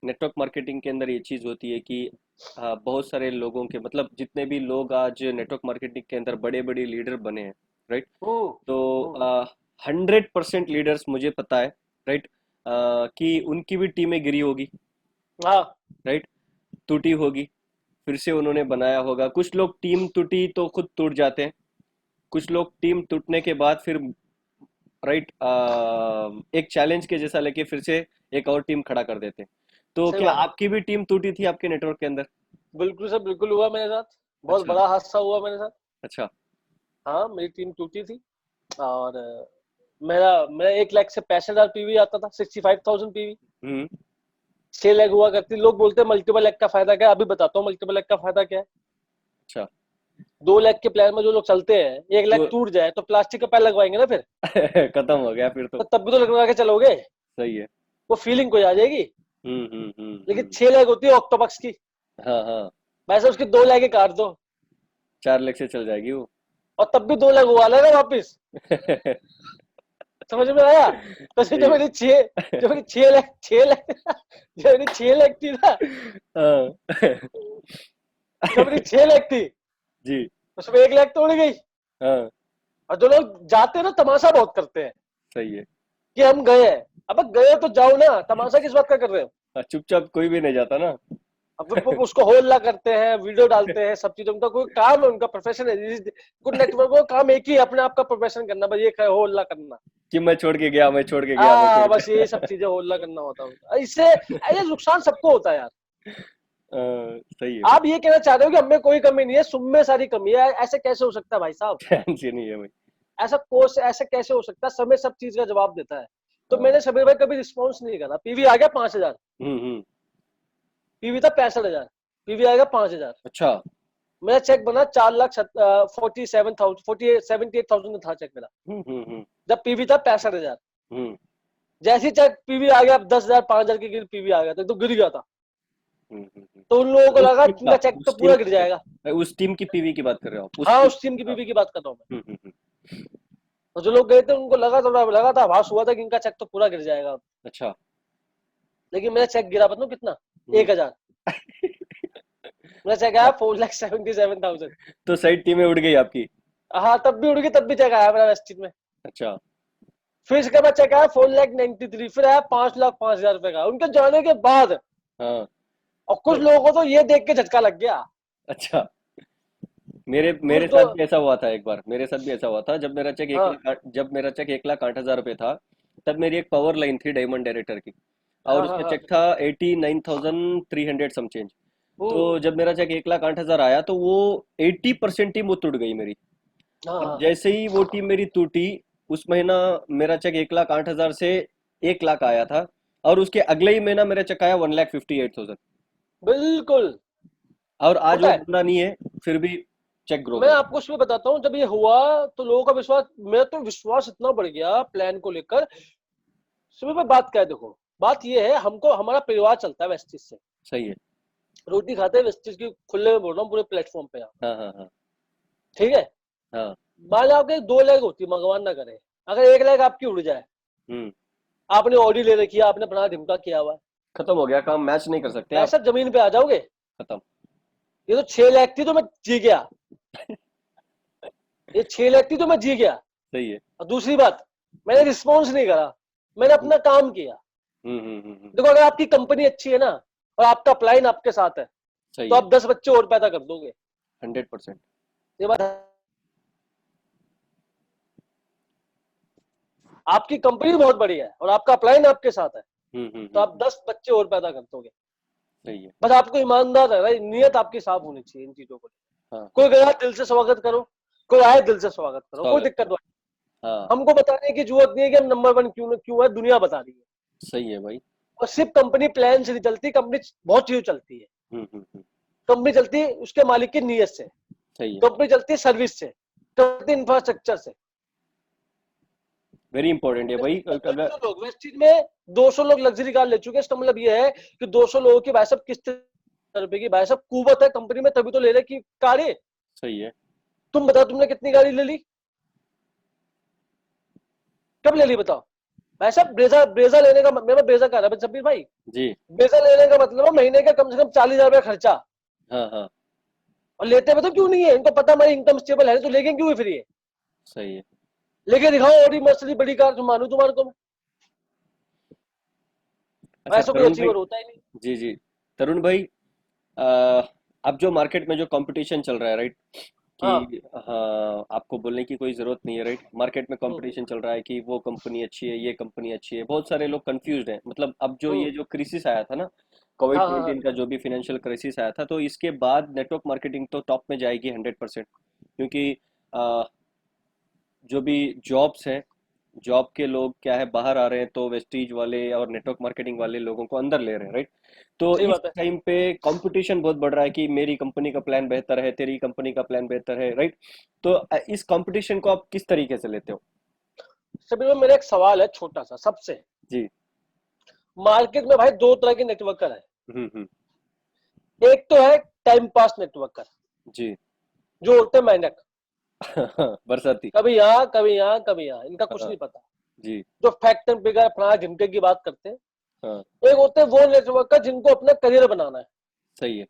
नेटवर्क मार्केटिंग के अंदर ये चीज़ होती है कि बहुत सारे लोगों के मतलब जितने भी लोग आज नेटवर्क मार्केटिंग के अंदर बड़े बड़े लीडर बने हैं, राइट। हम्म। तो हम्म। 100% लीडर्स मुझे पता है, राइट, कि उनकी भी टीमें गिरी होगी, हाँ। राइट, टूटी होगी, फिर से उन्होंने बनाया होगा। कुछ लोग टीम टूटी तो खुद टूट जाते हैं, कुछ लोग टीम टूटने के बाद फिर, राइट, एक चैलेंज के जैसा लेके फिर से एक और टीम खड़ा कर देते हैं। तो सही क्या बात है। आपकी भी टीम टूटी थी आपके नेटवर्क के अंदर। बिल्कुल सर, बिल्कुल हुआ मेरे साथ, बहुत अच्छा। बड़ा हादसा हुआ मेरे साथ। अच्छा। हाँ, मेरी टीम टूटी थी। और मैं 1 लाख से 65,000 पीवी आता था, 65,000 पीवी। हम्म। 6 लाख हुआ करती। लोग बोलते हैं मल्टीपल लाख का फायदा क्या है, अभी बताता हूँ मल्टीपल लाख का फायदा क्या है। अच्छा। 2 लाख के प्लान में जो लोग चलते हैं, 1 लाख तो टूट जाए तो प्लास्टिक का पैर लगवाएंगे ना फिर, खत्म हो गया फिर तो। तो तब भी तो लगवा के चलोगे, सही है। वो फीलिंग कोई आ जाएगी। लेकिन हम्म। 6 लाख होती है ऑक्टोपक्स की, हाँ हाँ। वैसे उसकी 2 लाख ही काट दो 4 लाख से चल जाएगी वो। और तब भी 2 लाख हुआ लेगा वापिस। समझ में आया? तो जो सही है। मेरी 6 लाख जो मेरी 6 लाख थी ना, हाँ। जो मेरी 6 लाख थी, जी। उसमें 1 लाख तोड़ गई। हाँ। और जो लोग जाते हैं ना, तमाशा बहुत करते हैं सही है। कि हम गए हैं। अब गए तो जाओ ना, तमाशा किस बात का कर रहे हो? चुपचाप कोई भी नहीं जाता ना। अब वो उसको होल्ला करते हैं, वीडियो डालते हैं, सब चीजें, उनका कोई काम है, उनका प्रोफेशन है। कुछ नेटवर्क को काम एक ही है, अपने आप का प्रोफेशन करना, बस ये होल्ला करना। कि मैं छोड़ के गया, मैं छोड़ के गया, मैं छोड़ बस के ये सब चीजें होल्ला करना होता है इससे। ये नुकसान सबको होता है यार। सही है आप ये कहना चाह रहे हो कि हमें कोई कमी नहीं है, सुम में सारी कमी है, ऐसे कैसे हो सकता है भाई साहब? भाई। नहीं है भाई। ऐसा कोर्स ऐसे कैसे हो सकता है? समय सब चीज का जवाब देता है। तो हाँ। मैंने सबीर भाई कभी रिस्पॉन्स नहीं करा। पीवी आ गया 5,000, हम्म। पीवी था 65,000, पीवी आएगा 5,000। अच्छा। मेरा चेक बना 4,47,000, 78,000 था चेक मेरा, हम्म। जब पीवी था 65,000। हम्म। जैसे ही चेक पीवी आ गया, 10,000 5,000 के गिर पीवी आ गया, तो गिर गया था। हम्म। तो उन लोगों को उस लगा टीम का, इनका चेक तो उस टीम पूरा गिर का, जाएगा। उस टीम की पीवी की बात कर रहे हो आप, उस हाँ, टीम उस टीम की का। पीवी की बात कर रहा हूँ मैं। हम्म। तो जो लोग गए थे उनको लगा था, आभास हुआ था कि इनका चेक तो पूरा गिर जाएगा। अच्छा। लेकिन मेरा चेक गिरा पता कितना? हम्म। 1,000। मेरा चेक आया 4,77,000। तो साइड टीमें उड़ गई आपकी। हाँ, तब भी उड़ गई, तब भी चेक आया मेरा वेस्टिज में। अच्छा। फिर इसके बाद चेक आया 4,93,000, फिर आया 5,05,000 रुपए का उनके जाने के बाद। हाँ। और कुछ तो लोगों को तो ये देख के झटका लग गया। अच्छा, मेरे कुछ मेरे तो साथ भी ऐसा हुआ था एक बार, मेरे साथ भी ऐसा हुआ था जब मेरा चेक एक हाँ लाख जब मेरा चेक 1,08,000 रुपये था। तब मेरी एक पावर लाइन थी डायमंड डायरेक्टर की, और हाँ हाँ उसका हाँ। चेक था 89,300 सम चेंज। तो हम्म। जब मेरा चेक 1,08,000 आया तो वो 80% टीम वो टूट गई मेरी। हाँ और हाँ हाँ। जैसे ही वो टीम मेरी टूटी, उस महीना मेरा चेक 1,08,000 से 1 लाख आया था, और उसके अगले ही महीना मेरा चेक आया 1,58,000। बिल्कुल और आज होता वो है। बंदा नहीं है, फिर भी चेक ग्रो मैं कर। आपको उसमें बताता हूँ, जब ये हुआ तो लोगों का विश्वास, मेरा तो विश्वास इतना बढ़ गया प्लान को लेकर। सुबह पे बात क्या है, देखो बात ये है, हमको हमारा परिवार चलता है वेस्टिज से, सही है। रोटी खाते हैं वेस्टिज की, खुले में बोल रहा हूँ पूरे प्लेटफॉर्म पे यहाँ। हाँ हाँ हाँ। ठीक है, हाँ। मान लो आपके 2 लेग होती है, भगवान ना करे, अगर 1 लेग आपकी उड़ जाए, हम्म। आपने ऑडी ले रखी है, आपने अपना ढिमका किया हुआ है, खत्म हो गया काम, मैच नहीं कर सकते भाई आप। साहब जमीन पे आ जाओगे। खत्म। ये तो 6 लेग थी तो मैं जी गया, ये 6 लेग थी तो मैं जी गया। सही है। और दूसरी बात, मैंने रिस्पॉन्स नहीं करा, मैंने हम्म अपना काम किया। हम्म। देखो अगर आपकी कंपनी अच्छी है ना, और आपका अपलाइन आपके साथ है, सही तो है। आप 10 बच्चे और पैदा कर दोगे। 100%। ये बात है। आपकी कंपनी बहुत बड़ी है और आपका अपलाइन आपके साथ है, तो आप हम्म। 10 बच्चे और पैदा कर दोगे। सही है। बस आपको ईमानदार है भाई, नियत आपकी साफ होनी चाहिए इन चीजों को। हाँ। कोई गया दिल से स्वागत करो, कोई आए दिल से स्वागत करो, कोई स्वागत दिक्कत करो। नहीं। हाँ। हमको बताने की जरूरत नहीं है कि हम नंबर 1 क्यों है, दुनिया बता रही है। सही है भाई। और सिर्फ कंपनी प्लान से नहीं चलती, कंपनी बहुत चीज चलती है। हम्म। कंपनी चलती है उसके मालिक की नीयत से, सही है। कंपनी चलती है सर्विस से, चलती है इंफ्रास्ट्रक्चर से। वेरी इंपॉर्टेंट है भाई, अगर। 200 लोग वेस्टिज में, 200 लोग लग्जरी कार ले चुके हैं। इसका मतलब ये है कि 200 लोगों की भाई साहब किस्त रुपए की भाई साहब कुवत है कंपनी में, तभी तो ले रहे की कारें। सही है। तुम बताओ तुमने कितनी गाड़ी ले ली, कब ले ली बताओ? भाई साहब ब्रेजा ब्रेजा लेने का मेरा ब्रेजा कार है सब्बीर भाई, जी। ब्रेजा लेने का मतलब है महीने का कम से कम 40,000 रुपया खर्चा। हाँ हाँ। और लेते बताओ क्यों नहीं है, इनको पता हमारी इनकम स्टेबल है, तो लेके क्यों है फिर ये? सही है। लेके दिखाओ ऑडी मर्सिडीज बड़ी कार, तो मानू तुम्हारे को मैं। अच्छा ऐसा कोई तरुण भाई। अचीवर होता ही नहीं। जी जी। तरुण भाई, अ, अब जो मार्केट में जो कंपटीशन चल रहा है, राइट, हाँ। कि हाँ, आपको बोलने की कोई ज़रूरत नहीं है, राइट। मार्केट में हम्म कंपटीशन चल रहा है कि वो कंपनी अच्छी है, ये कंपनी अच्छी है, बहुत सारे लोग कंफ्यूज्ड हैं। मतलब अब जो हम्म। ये जो क्राइसिस आया था ना, कोविड हाँ हाँ हाँ। 19 का जो भी फाइनेंशियल क्राइसिस आया था, तो इसके बाद नेटवर्क मार्केटिंग तो टॉप में जाएगी 100%। क्योंकि अ, जो भी जॉब्स हैं, जॉब के लोग क्या है बाहर आ रहे हैं, तो वेस्टीज वाले और नेटवर्क मार्केटिंग वाले लोगों को अंदर ले रहे हैं, राइट। तो सही इस बात है। टाइम पे कंपटीशन बहुत बढ़ रहा है कि मेरी कंपनी का प्लान बेहतर है, तेरी कंपनी का प्लान बेहतर है, राइट। तो इस कंपटीशन को आप किस तरीके से लेते हो? सभी में मेरा एक सवाल है छोटा सा सबसे। जी। मार्केट में भाई 2 तरह के नेटवर्कर है। हम्म। एक तो है टाइम पास नेटवर्कर, जी। जो होते हैं मेंढक, बरसाती। कभी यहाँ कभी यहाँ कभी यहाँ, इनका कुछ हाँ। नहीं पता, जी। जो फैक्ट एंड फिगर फला झिमके की बात करते हैं। हाँ। एक होते हैं वो नेटवर्कर जिनको अपना करियर बनाना है, सही है।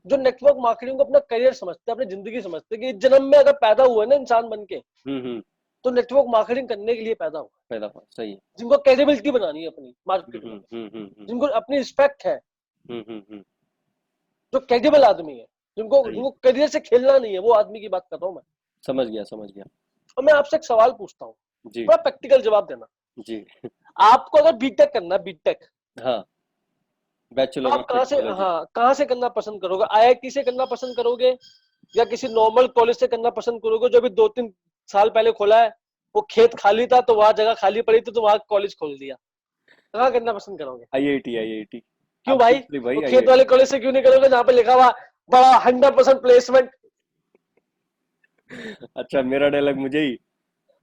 जो नेटवर्क मार्केटिंग को अपना करियर समझते हैं, अपनी जिंदगी समझते हैं कि इस जन्म में अगर पैदा हुआ है ना इंसान बन के, हम्म। तो नेटवर्क मार्केटिंग करने के लिए पैदा हुआ है। पैदा हुआ, सही है। जिनको क्रेडिबिलिटी बनानी है अपनी मार्केट में, हम्म। जिनको अपनी रिस्पेक्ट है। हम्म। जो कैपेबल आदमी है, जिनको सही, जिनको करियर से खेलना नहीं है, वो आदमी की बात कर रहा हूँ मैं। समझ गया, समझ गया। और मैं आपसे एक सवाल पूछता हूँ, जी, बड़ा प्रैक्टिकल जवाब देना। जी। आपको अगर बीटेक करना है, बीटेक, हाँ, बैचलर आप ऑफ कहाँ से, टेक्नोलॉजी। हाँ, कहाँ से करना पसंद करोगे? आईआईटी से करना पसंद करोगे, या किसी नॉर्मल कॉलेज से करना पसंद करोगे जो अभी 2-3 साल पहले खोला है? वो खेत खाली था तो वहां जगह खाली पड़ी थी तो वहां कॉलेज खोल दिया। कहाँ करना पसंद करोगे? IIT, IIT. क्यों भाई? ऑब्वियसली भाई वो खेत आईआईटी। वाले कॉलेज से क्यों नहीं करोगे जहाँ पे लिखा हुआ बड़ा 100% प्लेसमेंट? अच्छा, मेरा डायलॉग मुझे ही।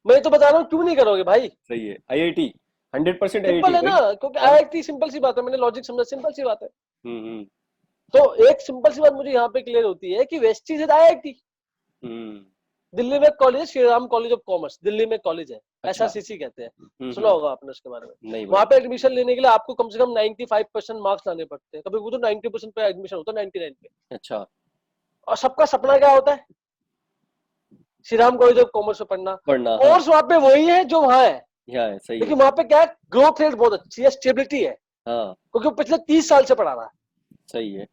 मैं तो बता रहा हूँ, क्यों नहीं करोगे भाई? सही है, आईआईटी। 100% सिंपल आईआईटी है भाई। ना, क्योंकि और आईआईटी सिंपल सी बात है, मैंने लॉजिक समझा, सिंपल सी बात है। हम्म, तो एक सिंपल सी बात मुझे यहाँ पे क्लियर होती है कि वेस्टीज है आईआईटी। हम्म। दिल्ली में कॉलेज है, Shri Ram college of commerce, Delhi में कॉलेज है, अच्छा। एसआरसीसी कहते हैं। सुना हम्म। होगा आपने उसके बारे में। नहीं भाई। वहां पे एडमिशन लेने के लिए आपको कम से कम 95% मार्क्स लाने पड़ते हैं, कभी वो तो 90% पे एडमिशन होता है, 99 पे। अच्छा। और सबका सपना क्या होता है? Shri Ram college of commerce में पढ़ना। पढ़ना, हाँ। कोर्स वहां पे वही है जो वहां है, यहाँ है, सही है। लेकिन वहां पे क्या है, ग्रोथ रेट बहुत अच्छी है, स्टेबिलिटी है, हाँ, क्योंकि वो पिछले 30 साल से पढ़ा रहा है। सही है।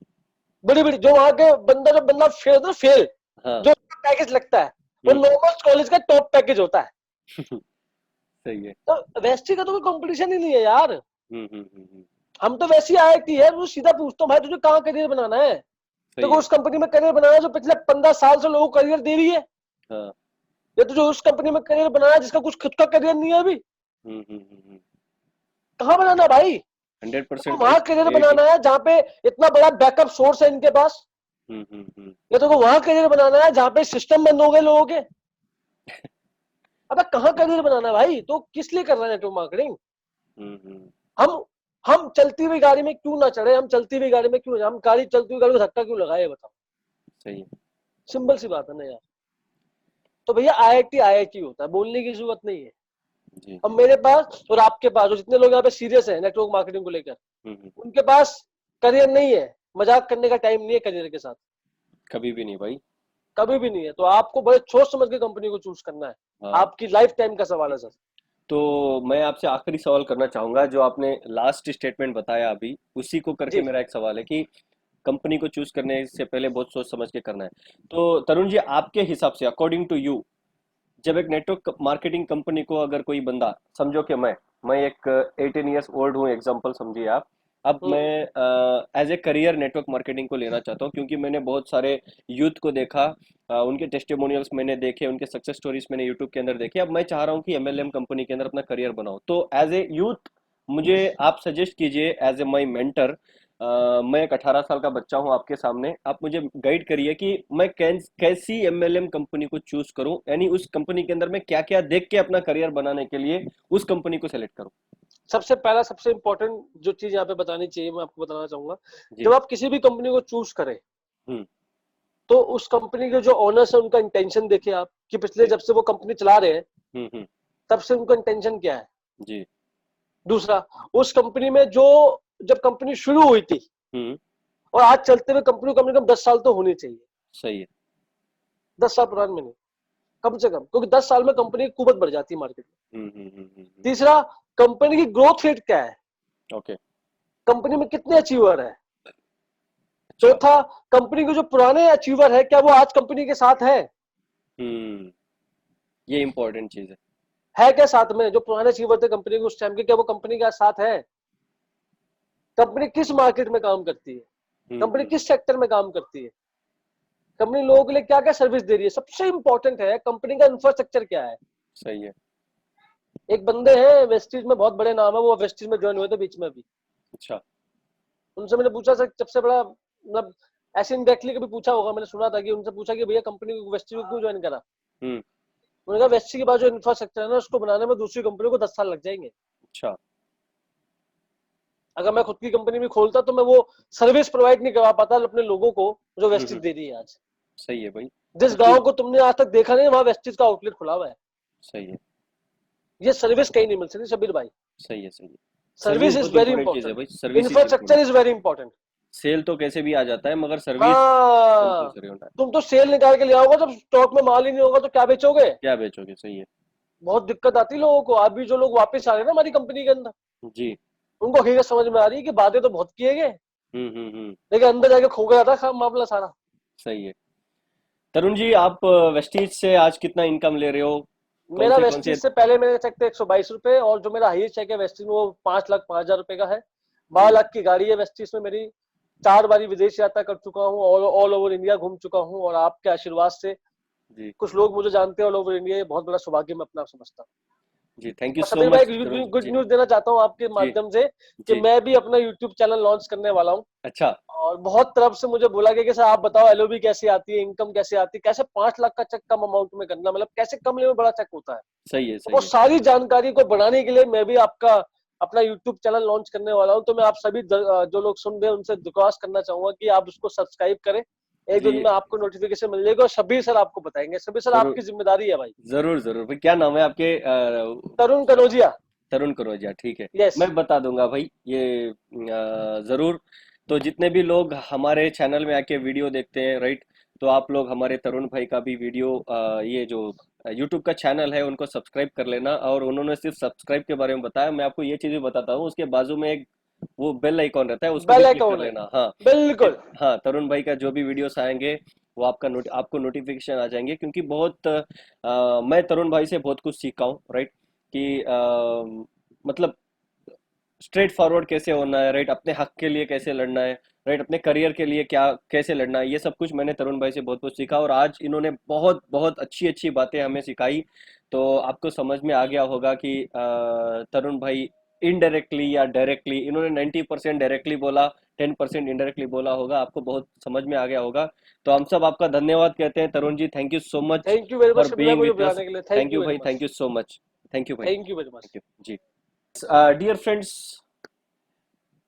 बड़ी बड़ी जो वहां के बंदा, जो बंदा फेल होता है, फेल, हाँ। जो पैकेज लगता है वो हम्म। नॉर्मल कॉलेज का टॉप पैकेज होता है। सही है। तो वेस्टी का तो कोई कंपटीशन ही नहीं है यार। हम्म। हम तो वैसी आईआईटी है, वो सीधा पूछता हूँ भाई तुझे कहाँ करियर बनाना है? सही तो है। उस कंपनी में करियर बनाना है जो पिछले 15 साल से लोगों को करियर दे रही है, हाँ। या तुझे उस कंपनी में करियर बनाना है जिसका कुछ खुद का करियर नहीं है अभी? हम्म। कहाँ बनाना है भाई? तो 100% भाई वहां करियर आईआईटी। बनाना है जहाँ पे इतना बड़ा बैकअप सोर्स है इनके पास, हम्म। या तो वहां करियर बनाना है जहाँ पे सिस्टम बंद हो गए लोगों के? अबे कहाँ करियर बनाना है भाई? तो किस लिए कर रहे हैं नेटवर्क मार्केटिंग? हम्म। हम हम चलती हुई गाड़ी में क्यों ना चढ़े? हम चलती हुई गाड़ी में क्यों, हम गाड़ी चलती हुई गाड़ी को धक्का क्यों लगाए, ये बताओ। सही है। सिंपल सी बात है ना यार। तो भैया आईआईटी आईआईटी होता है, बोलने की जरूरत नहीं है। जी। अब मेरे पास और आपके पास, जो जितने लोग यहाँ पे सीरियस हैं नेटवर्क मार्केटिंग को लेकर, हम्म। उनके पास करियर नहीं है, मजाक करने का टाइम नहीं है करियर के साथ, कभी भी नहीं भाई। कभी भी नहीं है। तो आपको बड़े सोच समझ के कंपनी को चूज करना है, हाँ। आपकी लाइफ टाइम का सवाल है सर। तो मैं आपसे आखिरी सवाल करना चाहूंगा, जो आपने लास्ट स्टेटमेंट बताया अभी, उसी को करके जी मेरा एक सवाल है कि कंपनी को चूज करने से पहले बहुत सोच समझ के करना है। तो तरुण जी, आपके हिसाब से, अकॉर्डिंग टू यू, जब एक नेटवर्क मार्केटिंग कंपनी को अगर कोई बंदा, समझो कि मैं एक 18 ईयर्स ओल्ड हूँ, एग्जांपल समझिए आप। अब हम्म मैं as a career network marketing को लेना चाहता हूँ, क्योंकि मैंने बहुत सारे यूथ को देखा, उनके टेस्टिमोनियल्स मैंने देखे, उनके सक्सेस स्टोरीज मैंने यूट्यूब के अंदर देखे। अब मैं चाह रहा हूँ कि एमएलएम कंपनी के अंदर अपना करियर बनाऊँ, तो एज ए यूथ मुझे आप सजेस्ट कीजिए, एज ए माई मेंटर। मैं एक 18 साल का बच्चा हूं आपके सामने, आप मुझे गाइड करिए कि मैं कैसी एमएलएम कंपनी को चूज करूं, यानी उस कंपनी के अंदर मैं क्या क्या देख के अपना करियर बनाने के लिए उस कंपनी को सेलेक्ट करूं। सबसे पहला, सबसे इंपॉर्टेंट जो चीज यहाँ पे बतानी चाहिए, मैं आपको बताना चाहूंगा। जब जी। आप किसी भी कंपनी को चूज करें, हम्म। तो उस कंपनी के जो ओनर्स है उनका इंटेंशन देखिए आप, कि पिछले जी। जब से वो कंपनी चला रहे हैं हम्म। तब से उनका इंटेंशन क्या है। जी। दूसरा, उस कंपनी में जो, जब कंपनी शुरू हुई थी हम्म। और आज चलते हुए कंपनी को कम से कम 10 साल तो होनी चाहिए। सही है। 10 साल पुरानी में नहीं, कम से कम, क्योंकि 10 साल में कंपनी की कुवत बढ़ जाती है मार्केट में। हम्म। तीसरा, कंपनी की ग्रोथ रेट क्या है, ओके। कंपनी में कितने अचीवर है। अच्छा। चौथा, कंपनी के जो पुराने अचीवर है क्या वो आज कंपनी के साथ हम्म। ये इंपॉर्टेंट चीज है। है क्या साथ में? जो पुराने अचीवर थे कंपनी के उस टाइम के, क्या वो कंपनी के साथ है? कंपनी किस मार्केट में काम करती है, कंपनी हम्म। किस सेक्टर में काम करती है, कंपनी लोगों के लिए क्या क्या सर्विस दे रही है, सबसे इंपॉर्टेंट है कंपनी का इंफ्रास्ट्रक्चर क्या है। सही है। एक बंदे हैं वेस्टीज में, बहुत बड़े नाम है, वो वेस्टीज में ज्वाइन हुए थे बीच में अभी। अच्छा। उनसे मैंने पूछा सर, सबसे बड़ा मतलब, ऐसे इनडायरेक्टली कभी पूछा होगा, मैंने सुना था कि उनसे पूछा कि भैया कंपनी को वेस्टीज को क्यों ज्वाइन करा। हम्म। उन्होंने कहा वेस्टी के बाद जो इंफ्रास्ट्रक्चर है ना, उसको बनाने में दूसरी कंपनी को 10 साल लग जाएंगे। अच्छा। अगर मैं खुद की कंपनी भी खोलता तो मैं वो सर्विस प्रोवाइड नहीं करवा पाता अपने लोगों को जो वेस्टीज हम्म। दे रही है आज। सही है भाई। जिस क्योंकि गांव को तुमने आज तक देखा नहीं, वहां वेस्टीज का आउटलेट खुला हुआ है। सही है। ये सर्विस कहीं नहीं मिल सकती शबीर भाई। सही है। सही है। सर्विस सर्विस इज बहुत वेरी इंपॉर्टेंट चीज है इंपॉर्टेंट, भाई, service is infrastructure important. Is very important. Sale तो कैसे भी आ जाता है, मगर सर्विस हाँ, कंपलसरी होना है। तुम तो सेल निकाल के ले आओगे, जब स्टॉक में माल ही नहीं होगा तो क्या बेचोगे? क्या बेचोगे? सही है। बहुत दिक्कत आती है लोगों को। अभी जो लोग वापस आ रहे हैं ना हमारी कंपनी के अंदर, जी। उनको हकीकत समझ में आ रही है कि बातें तो बहुत किए गए, हम्म। लेकिन अंदर जाके खो गया था मामला सारा। सही है। तरुण जी, आप वेस्टीज से आज कितना इनकम ले रहे हो? मेरा कौन से? वेस्टीज से पहले मेरे चेक थे 122 रुपए, और जो मेरा हाईएस्ट चेक है वेस्टीज में वो 5,05,000 रुपए का है। 12 लाख की गाड़ी है वेस्टीज में मेरी। 4 बारी विदेश यात्रा कर चुका हूँ, ऑल ओवर इंडिया घूम चुका हूँ, और आपके आशीर्वाद से जी कुछ लोग मुझे जानते हैं ऑल ओवर इंडिया, ये बहुत बड़ा सौभाग्य मैं अपना समझता हूँ। जी, थैंक यू और सो समीर भाई, मच तरुण एक जी। गुड जी न्यूज देना चाहता हूँ आपके जी माध्यम से कि जी। मैं भी अपना यूट्यूब चैनल लॉन्च करने वाला हूँ। अच्छा। और बहुत तरफ से मुझे बोला गया कि सर आप बताओ एलओबी कैसी आती है, इनकम कैसे आती है, कैसे 5 लाख का चेक कम अमाउंट में करना, मतलब कैसे कम लेवल में बड़ा चेक होता है। सही है तो वो सही है। सारी जानकारी को बढ़ाने के लिए मैं भी आपका अपना यूट्यूब चैनल लॉन्च करने वाला हूँ। तो मैं आप सभी जो लोग सुन रहे हैं उनसे रिक्वेस्ट करना चाहूंगा कि आप उसको सब्सक्राइब करें। एक दो जी दिन में आपको नोटिफिकेशन मिल जाएगा, और शब्बीर सर आपको बताएंगे। शब्बीर सर जरूर आपकी जिम्मेदारी है भाई। जरूर जरूर भाई, क्या नाम है आपके? तरुण कनौजिया। तरुण करोजिया, ठीक है। यस। मैं बता दूंगा भाई ये, जरूर। तो जितने भी लोग हमारे चैनल में आके वीडियो देखते हैं, राइट, तो आप लोग हमारे तरुण भाई का भी वीडियो, ये जो यूट्यूब का चैनल है उनको सब्सक्राइब कर लेना। और उन्होंने सिर्फ सब्सक्राइब के बारे में बताया, मैं आपको ये चीज भी बताता हूँ, उसके बाजू में एक वो बेल आइकॉन रहता है, उसको भी बेल क्लिक कर आइकॉन है। लेना। हाँ, बिल्कुल। हाँ, तरुण भाई का जो भी वीडियोस आएंगे वो आपको नोटिफिकेशन आ जाएंगे, क्योंकि बहुत मैं तरुण भाई से बहुत कुछ सीखा हूँ, राइट, कि मतलब स्ट्रेट फॉरवर्ड कैसे होना है, राइट, अपने हक के लिए कैसे लड़ना है, राइट, अपने करियर के लिए क्या कैसे लड़ना है, ये सब कुछ मैंने तरुण भाई से बहुत कुछ सीखा। और आज इन्होंने बहुत बहुत अच्छी अच्छी बातें हमें सिखाई। तो आपको समझ में आ गया होगा कि तरुण भाई इनडायरेक्टली या डायरेक्टली, इन्होंने 90% डायरेक्टली बोला, 10% इनडायरेक्टली बोला होगा, आपको बहुत समझ में आ गया होगा। तो हम सब आपका धन्यवाद कहते हैं Tarun ji, thank you so much thank you very much for Shabir भाई, बीइंग मुझे विथ अस। बुलाने के लिए thank thank you you very भाई, thank much. You so much. Thank you भाई, thank you very much. Thank you ji. Dear friends,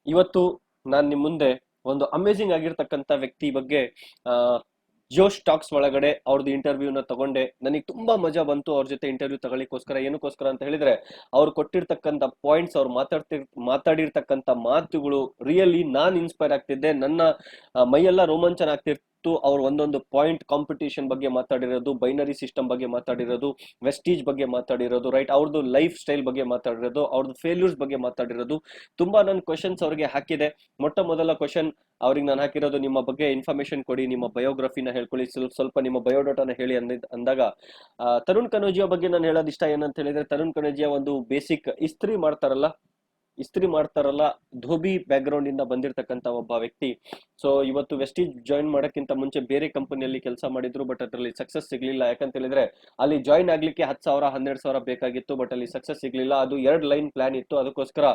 ಇವತ್ತು ನಾನು ನಿಮ್ಮ ಮುಂದೆ ಒಂದು ಅಮೇಜಿಂಗ್ ಆಗಿರ್ತಕ್ಕಂಥ ವ್ಯಕ್ತಿ ಬಗ್ಗೆ, ಆ, ಜೋ ಸ್ಟಾಕ್ಸ್ ಒಳಗಡೆ ಅವ್ರದ್ದು ಇಂಟರ್ವ್ಯೂನ ತಗೊಂಡೆ. ನನಗೆ ತುಂಬಾ ಮಜಾ ಬಂತು ಅವ್ರ ಜೊತೆ ಇಂಟರ್ವ್ಯೂ ತಗೊಳ್ಳಿಕ್ಕೋಸ್ಕರ. ಏನಕ್ಕೋಸ್ಕರ ಅಂತ ಹೇಳಿದ್ರೆ, ಅವ್ರು ಕೊಟ್ಟಿರ್ತಕ್ಕಂಥ ಪಾಯಿಂಟ್ಸ್, ಅವ್ರು ಮಾತಾಡಿರ್ತಕ್ಕಂಥ ಮಾತುಗಳು ರಿಯಲಿ ನಾನ್ ಇನ್ಸ್ಪೈರ್ ಆಗ್ತಿದ್ದೆ. ನನ್ನ ಮೈಯೆಲ್ಲ ರೋಮಾಂಚನ ಆಗ್ತಿತ್ತು. ಅವ್ರು ಒಂದೊಂದು ಪಾಯಿಂಟ್, ಕಾಂಪಿಟೇಷನ್ ಬಗ್ಗೆ ಮಾತಾಡಿರೋದು, ಬೈನರಿ ಸಿಸ್ಟಮ್ ಬಗ್ಗೆ ಮಾತಾಡಿರೋದು, ವೆಸ್ಟೀಜ್ ಬಗ್ಗೆ ಮಾತಾಡಿರೋದು, ರೈಟ್, ಅವ್ರದ್ದು ಲೈಫ್ ಸ್ಟೈಲ್ ಬಗ್ಗೆ ಮಾತಾಡಿರೋದು, ಅವ್ರದ್ದು ಫೇಲ್ಯೂರ್ಸ್ ಬಗ್ಗೆ ಮಾತಾಡಿರೋದು. ತುಂಬಾ ನನ್ನ ಕ್ವಶನ್ಸ್ ಅವ್ರಿಗೆ ಹಾಕಿದೆ. ಮೊಟ್ಟ ಮೊದಲ ಕ್ವಶನ್ ಅವ್ರಿಗೆ ನಾನು ಹಾಕಿರೋದು, ನಿಮ್ಮ ಬಗ್ಗೆ ಇನ್ಫಾರ್ಮೇಶನ್ ಕೊಡಿ, ನಿಮ್ಮ ಬಯೋಗ್ರಫಿನ ಹೇಳ್ಕೊಳ್ಳಿ, ಸ್ವಲ್ಪ ನಿಮ್ಮ ಬಯೋಡಾಟಾನ ಹೇಳಿ ಅಂದಾಗ, ತರುಣ್ ಕನೋಜಿಯಾ ಬಗ್ಗೆ ನಾನು ಹೇಳೋದು ಇಷ್ಟ ಏನಂತ ಹೇಳಿದ್ರೆ, ತರುಣ್ ಕನೋಜಿಯಾ ಒಂದು ಬೇಸಿಕ್ ಇಸ್ತ್ರಿ ಮಾಡ್ತಾರಲ್ಲ ಧೋಬಿ ಬ್ಯಾಕ್ ಗ್ರೌಂಡ್ ಇಂದ ಬಂದಿರತಕ್ಕಂತ ಒಬ್ಬ ವ್ಯಕ್ತಿ. ಸೊ ಇವತ್ತು ವೆಸ್ಟೀಜ್ ಜಾಯಿನ್ ಮಾಡೋಕ್ಕಿಂತ ಮುಂಚೆ ಬೇರೆ ಕಂಪನಿಯಲ್ಲಿ ಕೆಲಸ ಮಾಡಿದ್ರು, ಬಟ್ ಅದರಲ್ಲಿ ಸಕ್ಸಸ್ ಸಿಗ್ಲಿಲ್ಲ. ಯಾಕಂತ ಹೇಳಿದ್ರೆ ಅಲ್ಲಿ ಜಾಯಿನ್ ಆಗ್ಲಿಕ್ಕೆ 10,000 12,000 ಬೇಕಾಗಿತ್ತು, ಬಟ್ ಅಲ್ಲಿ ಸಕ್ಸಸ್ ಸಿಗ್ಲಿಲ್ಲ. ಅದು 2 ಲೈನ್ ಪ್ಲಾನ್ ಇತ್ತು. ಅದಕ್ಕೋಸ್ಕರ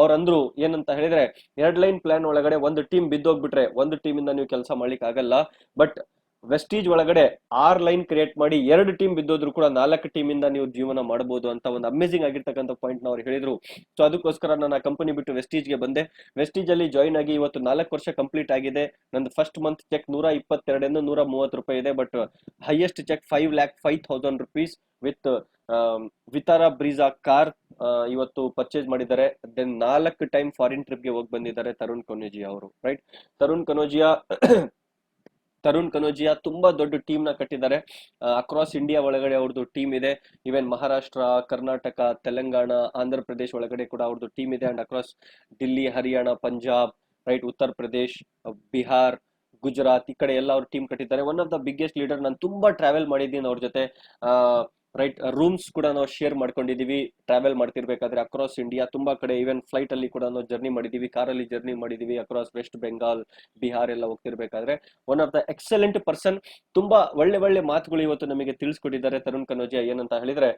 ಅವ್ರಂದ್ರು ಏನಂತ ಹೇಳಿದ್ರೆ, 2 ಲೈನ್ ಪ್ಲಾನ್ ಒಳಗಡೆ ಒಂದು ಟೀಮ್ ಬಿದ್ದೋಗ್ಬಿಟ್ರೆ ಒಂದು ಟೀಮ್ ಇಂದ ನೀವು ಕೆಲಸ ಮಾಡ್ಲಿಕ್ಕೆ ಆಗಲ್ಲ, ಬಟ್ ವೆಸ್ಟೀಜ್ ಒಳಗಡೆ 6 ಲೈನ್ ಕ್ರಿಯೇಟ್ ಮಾಡಿ 2 ಟೀಮ್ ಬಿದ್ದೋದ್ರು ಕೂಡ 4 ಟೀಮ್ ಇಂದ ನೀವು ಜೀವನ ಮಾಡಬಹುದು ಅಂತ ಒಂದು ಅಮೇಜಿಂಗ್ ಆಗಿರ್ತಕ್ಕಂಥ ಪಾಯಿಂಟ್ ನ ಅವ್ರು ಹೇಳಿದ್ರು. ಸೊ ಅದಕ್ಕೋಸ್ಕರ ನಾನು ಆ ಕಂಪನಿ ಬಿಟ್ಟು ವೆಸ್ಟೀಜ್ಗೆ ಬಂದೆ. ವೆಸ್ಟೀಜ್ ಅಲ್ಲಿ ಜಾಯಿನ್ ಆಗಿ ಇವತ್ತು 4 ವರ್ಷ ಕಂಪ್ಲೀಟ್ ಆಗಿದೆ. ನಂದು ಫಸ್ಟ್ ಮಂತ್ ಚೆಕ್ 122 130 ಇದೆ, but highest check 5,05,000 rupees with Vitara Brezza car ಇವತ್ತು ಪರ್ಚೇಸ್ ಮಾಡಿದ್ದಾರೆ. ದೆನ್ 4 ಟೈಮ್ ಫಾರಿನ್ ಟ್ರಿಪ್ಗೆ ಹೋಗಿ ಬಂದಿದ್ದಾರೆ ತರುಣ್ ಕನೋಜಿಯಾ ಅವರು, ರೈಟ್. ತರುಣ್ ಕನೋಜಿಯಾ ತರುಣ್ ಕನೋಜಿಯಾ ತುಂಬಾ ದೊಡ್ಡ ಟೀಮ್ ನ ಕಟ್ಟಿದ್ದಾರೆ. ಅಕ್ರಾಸ್ ಇಂಡಿಯಾ ಒಳಗಡೆ ಅವ್ರದ್ದು ಟೀಮ್ ಇದೆ. ಈವನ್ ಮಹಾರಾಷ್ಟ್ರ, ಕರ್ನಾಟಕ, ತೆಲಂಗಾಣ, ಆಂಧ್ರ ಪ್ರದೇಶ್ ಒಳಗಡೆ ಕೂಡ ಅವ್ರದ್ದು ಟೀಮ್ ಇದೆ. And across Delhi, Haryana, Punjab, right, Uttar Pradesh, Bihar, Gujarat, ಈ ಕಡೆ ಎಲ್ಲ ಅವ್ರ ಟೀಮ್ ಕಟ್ಟಿದ್ದಾರೆ. One of the biggest leader. ನಾನು ತುಂಬಾ ಟ್ರಾವೆಲ್ ಮಾಡಿದ್ದೀನಿ ಅವ್ರ ಜೊತೆ, ರೈಟ್. ರೂಮ್ಸ್ ಕೂಡ ನಾವು ಶೇರ್ ಮಾಡ್ಕೊಂಡಿದೀವಿ ಟ್ರಾವೆಲ್ ಮಾಡ್ತಿರ್ಬೇಕಾದ್ರೆ ಅಕ್ರಾಸ್ ಇಂಡಿಯಾ ತುಂಬಾ ಕಡೆ. ಈವನ್ ಫ್ಲೈಟ್ ಅಲ್ಲಿ ಕೂಡ ನಾವು ಜರ್ನಿ ಮಾಡಿದೀವಿ, ಕಾರಲ್ಲಿ ಜರ್ನಿ ಮಾಡಿದೀವಿ ಅಕ್ರಾಸ್ ವೆಸ್ಟ್ ಬೆಂಗಾಲ್, ಬಿಹಾರ್ ಎಲ್ಲ ಹೋಗ್ತಿರ್ಬೇಕಾದ್ರೆ. One of the excellent person. ತುಂಬಾ ಒಳ್ಳೆ ಒಳ್ಳೆ ಮಾತುಗಳು ಇವತ್ತು ನಮಗೆ ತಿಳಿಸ್ಕೊಟ್ಟಿದ್ದಾರೆ ತರುಣ್ ಕನೋಜಿಯಾ. ಏನಂತ ಹೇಳಿದ್ರೆ,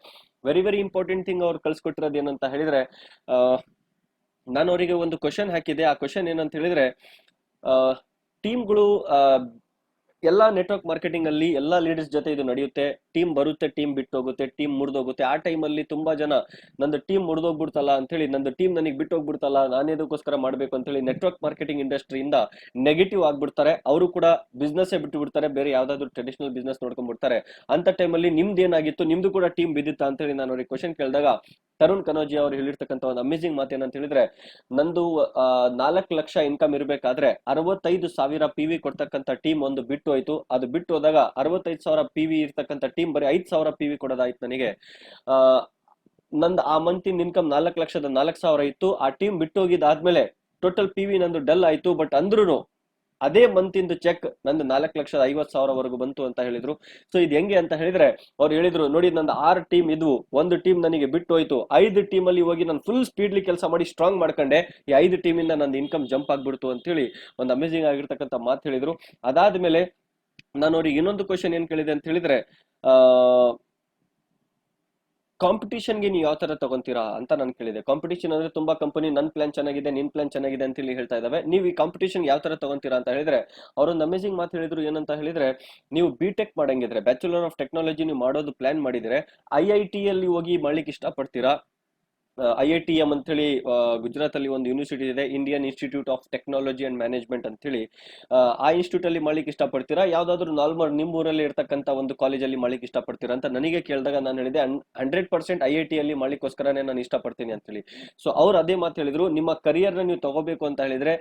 ವೆರಿ ವೆರಿ ಇಂಪಾರ್ಟೆಂಟ್ ಥಿಂಗ್ ಅವ್ರು ಕಳ್ಸಿಕೊಟ್ಟಿರೋದು ಏನಂತ ಹೇಳಿದ್ರೆ, ನಾನು ಅವರಿಗೆ ಒಂದು ಕ್ವಶನ್ ಹಾಕಿದೆ. ಆ ಕ್ವಶನ್ ಏನಂತ ಹೇಳಿದ್ರೆ, ಟೀಮ್ಗಳು, ಎಲ್ಲಾ ನೆಟ್ವರ್ಕ್ ಮಾರ್ಕೆಟಿಂಗ್ ಅಲ್ಲಿ ಎಲ್ಲಾ ಲೀಡರ್ಸ್ ಜೊತೆ ಇದು ನಡೆಯುತ್ತೆ. ಟೀಮ್ ಬರುತ್ತೆ, ಟೀಮ್ ಬಿಟ್ಟು ಹೋಗುತ್ತೆ, ಟೀಮ್ ಮುರಿದೋಗುತ್ತೆ. ಆ ಟೈಮಲ್ಲಿ ತುಂಬಾ ಜನ ನಂದು ಟೀಮ್ ಮುರಿದೋಗ್ಬಿಡ್ತಲ್ಲ ಅಂತ ಹೇಳಿ, ನಂದು ಟೀಮ್ ನನಗೆ ಬಿಟ್ಟು ಹೋಗ್ಬಿಡ್ತಲ್ಲ, ನಾನೇದಕ್ಕೋಸ್ಕರ ಮಾಡ್ಬೇಕು ಅಂತ ಹೇಳಿ ನೆಟ್ವರ್ಕ್ ಮಾರ್ಕೆಟಿಂಗ್ ಇಂಡಸ್ಟ್ರಿಯಿಂದ ನೆಗೆಟಿವ್ ಆಗ್ಬಿಡ್ತಾರೆ. ಅವರು ಕೂಡ ಬಿಸ್ನೆಸ್ ಬಿಟ್ಟು ಬಿಡ್ತಾರೆ, ಬೇರೆ ಯಾವ್ದಾದ್ರು ಟ್ರೆಡಿಷನಲ್ ಬಿಸ್ನೆಸ್ ನೋಡ್ಕೊಂಡ್ಬಿಡ್ತಾರೆ. ಅಂತ ಟೈಮಲ್ಲಿ ನಿಮ್ದು ಏನಾಗಿತ್ತು, ನಿಮ್ದು ಕೂಡ ಟೀಮ್ ಬಿದ್ದಿತ್ತಾ ಅಂತ ಹೇಳಿ ನಾನು ಅವ್ರಿಗೆ ಕ್ವಶನ್ ಕೇಳಿದಾಗ, ತರುಣ್ ಕನೋಜಿಯಾ ಅವರು ಹೇಳಿರ್ತಕ್ಕಂಥ ಒಂದು ಅಮೇಜಿಂಗ್ ಮಾತೇನಂತ ಹೇಳಿದ್ರೆ, ನಂದು 4 ಲಕ್ಷ ಇನ್ಕಮ್ ಇರಬೇಕಾದ್ರೆ 65,000 PV ಕೊಡ್ತಕ್ಕಂಥ ಟೀಮ್ ಒಂದು ಬಿಟ್ಟು ಹೋಯ್ತು. ಅದು ಬಿಟ್ಟು ಹೋದಾಗ 65,000 PV ಇರ್ತಕ್ಕಂಥ ಟೀಮ್ ಬರೀ 5,000 PV ಕೊಡೋದಾಯ್ತು ನನಗೆ. ನಂದು ಆ ಮಂತಿನ ಇನ್ಕಮ್ 4 ಲಕ್ಷದ 4,000 ಇತ್ತು. ಆ ಟೀಮ್ ಬಿಟ್ಟು ಹೋಗಿದ್ದಾದ್ಮೇಲೆ ಟೋಟಲ್ ಪಿ ವಿ ನಂದು ಡಲ್ ಆಯ್ತು, ಬಟ್ ಅಂದ್ರೂ ಅದೇ ಮಂತ್ ಇಂದು ಚೆಕ್ ನಂದು 4,50,000 ಬಂತು ಅಂತ ಹೇಳಿದ್ರು. ಸೊ ಇದು ಹೆಂಗೆ ಅಂತ ಹೇಳಿದ್ರೆ, ಅವ್ರು ಹೇಳಿದ್ರು ನೋಡಿ ನಂದು 6 ಟೀಮ್ ಇದ್ವು, ಒಂದು ಟೀಮ್ ನನಗೆ ಬಿಟ್ಟು ಹೋಯ್ತು, 5 ಟೀಮ್ ಅಲ್ಲಿ ಹೋಗಿ ನಾನು ಫುಲ್ ಸ್ಪೀಡ್ಲಿ ಕೆಲಸ ಮಾಡಿ ಸ್ಟ್ರಾಂಗ್ ಮಾಡ್ಕೊಂಡೆ, ಈ 5 ಟೀಮ್ ಇಂದ ನಂದು ಇನ್ಕಮ್ ಜಂಪ್ ಆಗ್ಬಿಡ್ತು ಅಂತ ಹೇಳಿ ಒಂದು ಅಮೇಜಿಂಗ್ ಆಗಿರ್ತಕ್ಕಂಥ ಮಾತು ಹೇಳಿದ್ರು. ಅದಾದ್ಮೇಲೆ ನಾನು ಅವ್ರಿಗೆ ಇನ್ನೊಂದು ಕ್ವಶನ್ ಏನ್ ಕೇಳಿದೆ ಅಂತ ಹೇಳಿದ್ರೆ, ಆ ಕಾಂಪಿಟೇಷನ್ಗೆ ನೀವು ಯಾವ ತರ ತಗೊಂತೀರಾ ಅಂತ ನಾನು ಕೇಳಿದೆ. ಕಾಂಪಿಟೇಷನ್ ಅಂದ್ರೆ ತುಂಬಾ ಕಂಪನಿ ನನ್ನ ಪ್ಲಾನ್ ಚೆನ್ನಾಗಿದೆ, ನಿನ್ ಪ್ಲಾನ್ ಚೆನ್ನಾಗಿದೆ ಅಂತ ಹೇಳಿ ಹೇಳ್ತಾ ಇದಾವೆ, ನೀವು ಈ ಕಾಂಪಿಟೇಷನ್ ಯಾವ ತರ ತಗೊಂತೀರಾ ಅಂತ ಹೇಳಿದ್ರೆ, ಅವರೊಂದು ಅಮೇಜಿಂಗ್ ಮಾತು ಹೇಳಿದ್ರು. ಏನಂತ ಹೇಳಿದ್ರೆ, ನೀವು ಬಿಟೆಕ್ ಮಾಡಂಗಿದ್ರೆ, ಬ್ಯಾಚುಲರ್ ಆಫ್ ಟೆಕ್ನಾಲಜಿ ನೀವು ಮಾಡೋದು ಪ್ಲಾನ್ ಮಾಡಿದ್ರೆ IIT ಅಲ್ಲಿ ಹೋಗಿ ಮಾಡ್ಲಿಕ್ಕೆ ಇಷ್ಟಪಡ್ತೀರಾ? IITM ಅಂತ ಹೇಳಿ ಗುಜರಾತ್ ಅಲ್ಲಿ ಒಂದು ಯೂನಿವರ್ಸಿಟಿ ಇದೆ, Indian institute of technology and management ಅಂತ ಹೇಳಿ. ಆ ಇನ್ಸ್ಟಿಟ್ಯೂಟ್ ಅಲ್ಲಿ ಮಾಡ್ಲಿಕ್ಕೆ ಇಷ್ಟಪಡ್ತೀರಾ, ಯಾವ್ದಾದ್ರು ನಾರ್ಮಲ್ ನಿಮ್ಮ ಊರಲ್ಲಿ ಇರ್ತಕ್ಕಂಥ ಒಂದು ಕಾಲೇಜಲ್ಲಿ ಮಾಡ್ಲಿಕ್ಕೆ ಇಷ್ಟಪಡ್ತೀರಾ ಅಂತ ನನಗೆ ಕೇಳಿದಾಗ ನಾನು ಹೇಳಿದೆ 100% IIT ಅಲ್ಲಿ ಮಾಡ್ಲಿಕ್ಕೋಸ್ಕರನೇ ನಾನು ಇಷ್ಟಪಡ್ತೀನಿ ಅಂತ ಹೇಳಿ. ಸೊ ಅವ್ರು ಅದೇ ಮಾತು ಹೇಳಿದ್ರು, ನಿಮ್ಮ ಕರಿಯರ್ ನ ನೀವು ತಗೋಬೇಕು ಅಂತ ಹೇಳಿದ್ರೆ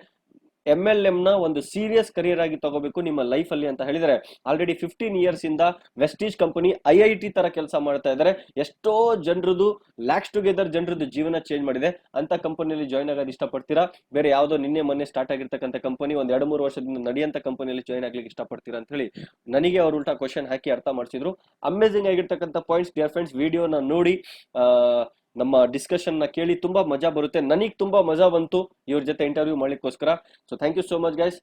MLM ನ ಒಂದು ಸೀರಿಯಸ್ ಕರಿಯರ್ ಆಗಿ ತಗೋಬೇಕು ನಿಮ್ಮ ಲೈಫ್ ಅಲ್ಲಿ ಅಂತ ಹೇಳಿದ್ರೆ, ಆಲ್ರೆಡಿ 15 ಇಯರ್ಸ್ ಇಂದ ವೆಸ್ಟೀಜ್ ಕಂಪನಿ IIT ತರ ಕೆಲಸ ಮಾಡ್ತಾ ಇದ್ದಾರೆ, ಎಷ್ಟೋ ಜನರದು ಲ್ಯಾಕ್ಸ್ ಟುಗೆದರ್ ಜನರದು ಜೀವನ ಚೇಂಜ್ ಮಾಡಿದೆ. ಅಂತ ಕಂಪನಿಯಲ್ಲಿ ಜಾಯ್ನ್ ಆಗೋದು ಇಷ್ಟಪಡ್ತೀರಾ, ಬೇರೆ ಯಾವ್ದೋ ನಿನ್ನೆ ಮೊನ್ನೆ ಸ್ಟಾರ್ಟ್ ಆಗಿರ್ತಕ್ಕಂಥ ಕಂಪನಿ ಒಂದ್ 2-3 ವರ್ಷದಿಂದ ನಡೆಯಂತ ಕಂಪನಿಯಲ್ಲಿ ಜಾಯ್ನ್ ಆಗ್ಲಿಕ್ಕೆ ಇಷ್ಟಪಡ್ತೀರಾ ಅಂತ ಹೇಳಿ ನನಗೆ ಅವ್ರು ಉಲ್ಟಾ ಕ್ವಶನ್ ಹಾಕಿ ಅರ್ಥ ಮಾಡಿಸಿದ್ರು. ಅಮೇಜಿಂಗ್ ಆಗಿರ್ತಕ್ಕಂಥ ಪಾಯಿಂಟ್ಸ್ ಡಿಯರ್ ಫ್ರೆಂಡ್ಸ್. ವಿಡಿಯೋನ ನೋಡಿ ನಮ್ಮ ಡಿಸ್ಕಷನ್ ನ ಕೇಳಿ ತುಂಬಾ ಮಜಾ ಬರುತ್ತೆ, ನನಗೆ ತುಂಬಾ ಮಜಾ ಬಂತು ಇವ್ರ ಜೊತೆ ಇಂಟರ್ವ್ಯೂ ಮಾಡ್ಲಿಕ್ಕೋಸ್ಕರ. So thank you so much guys.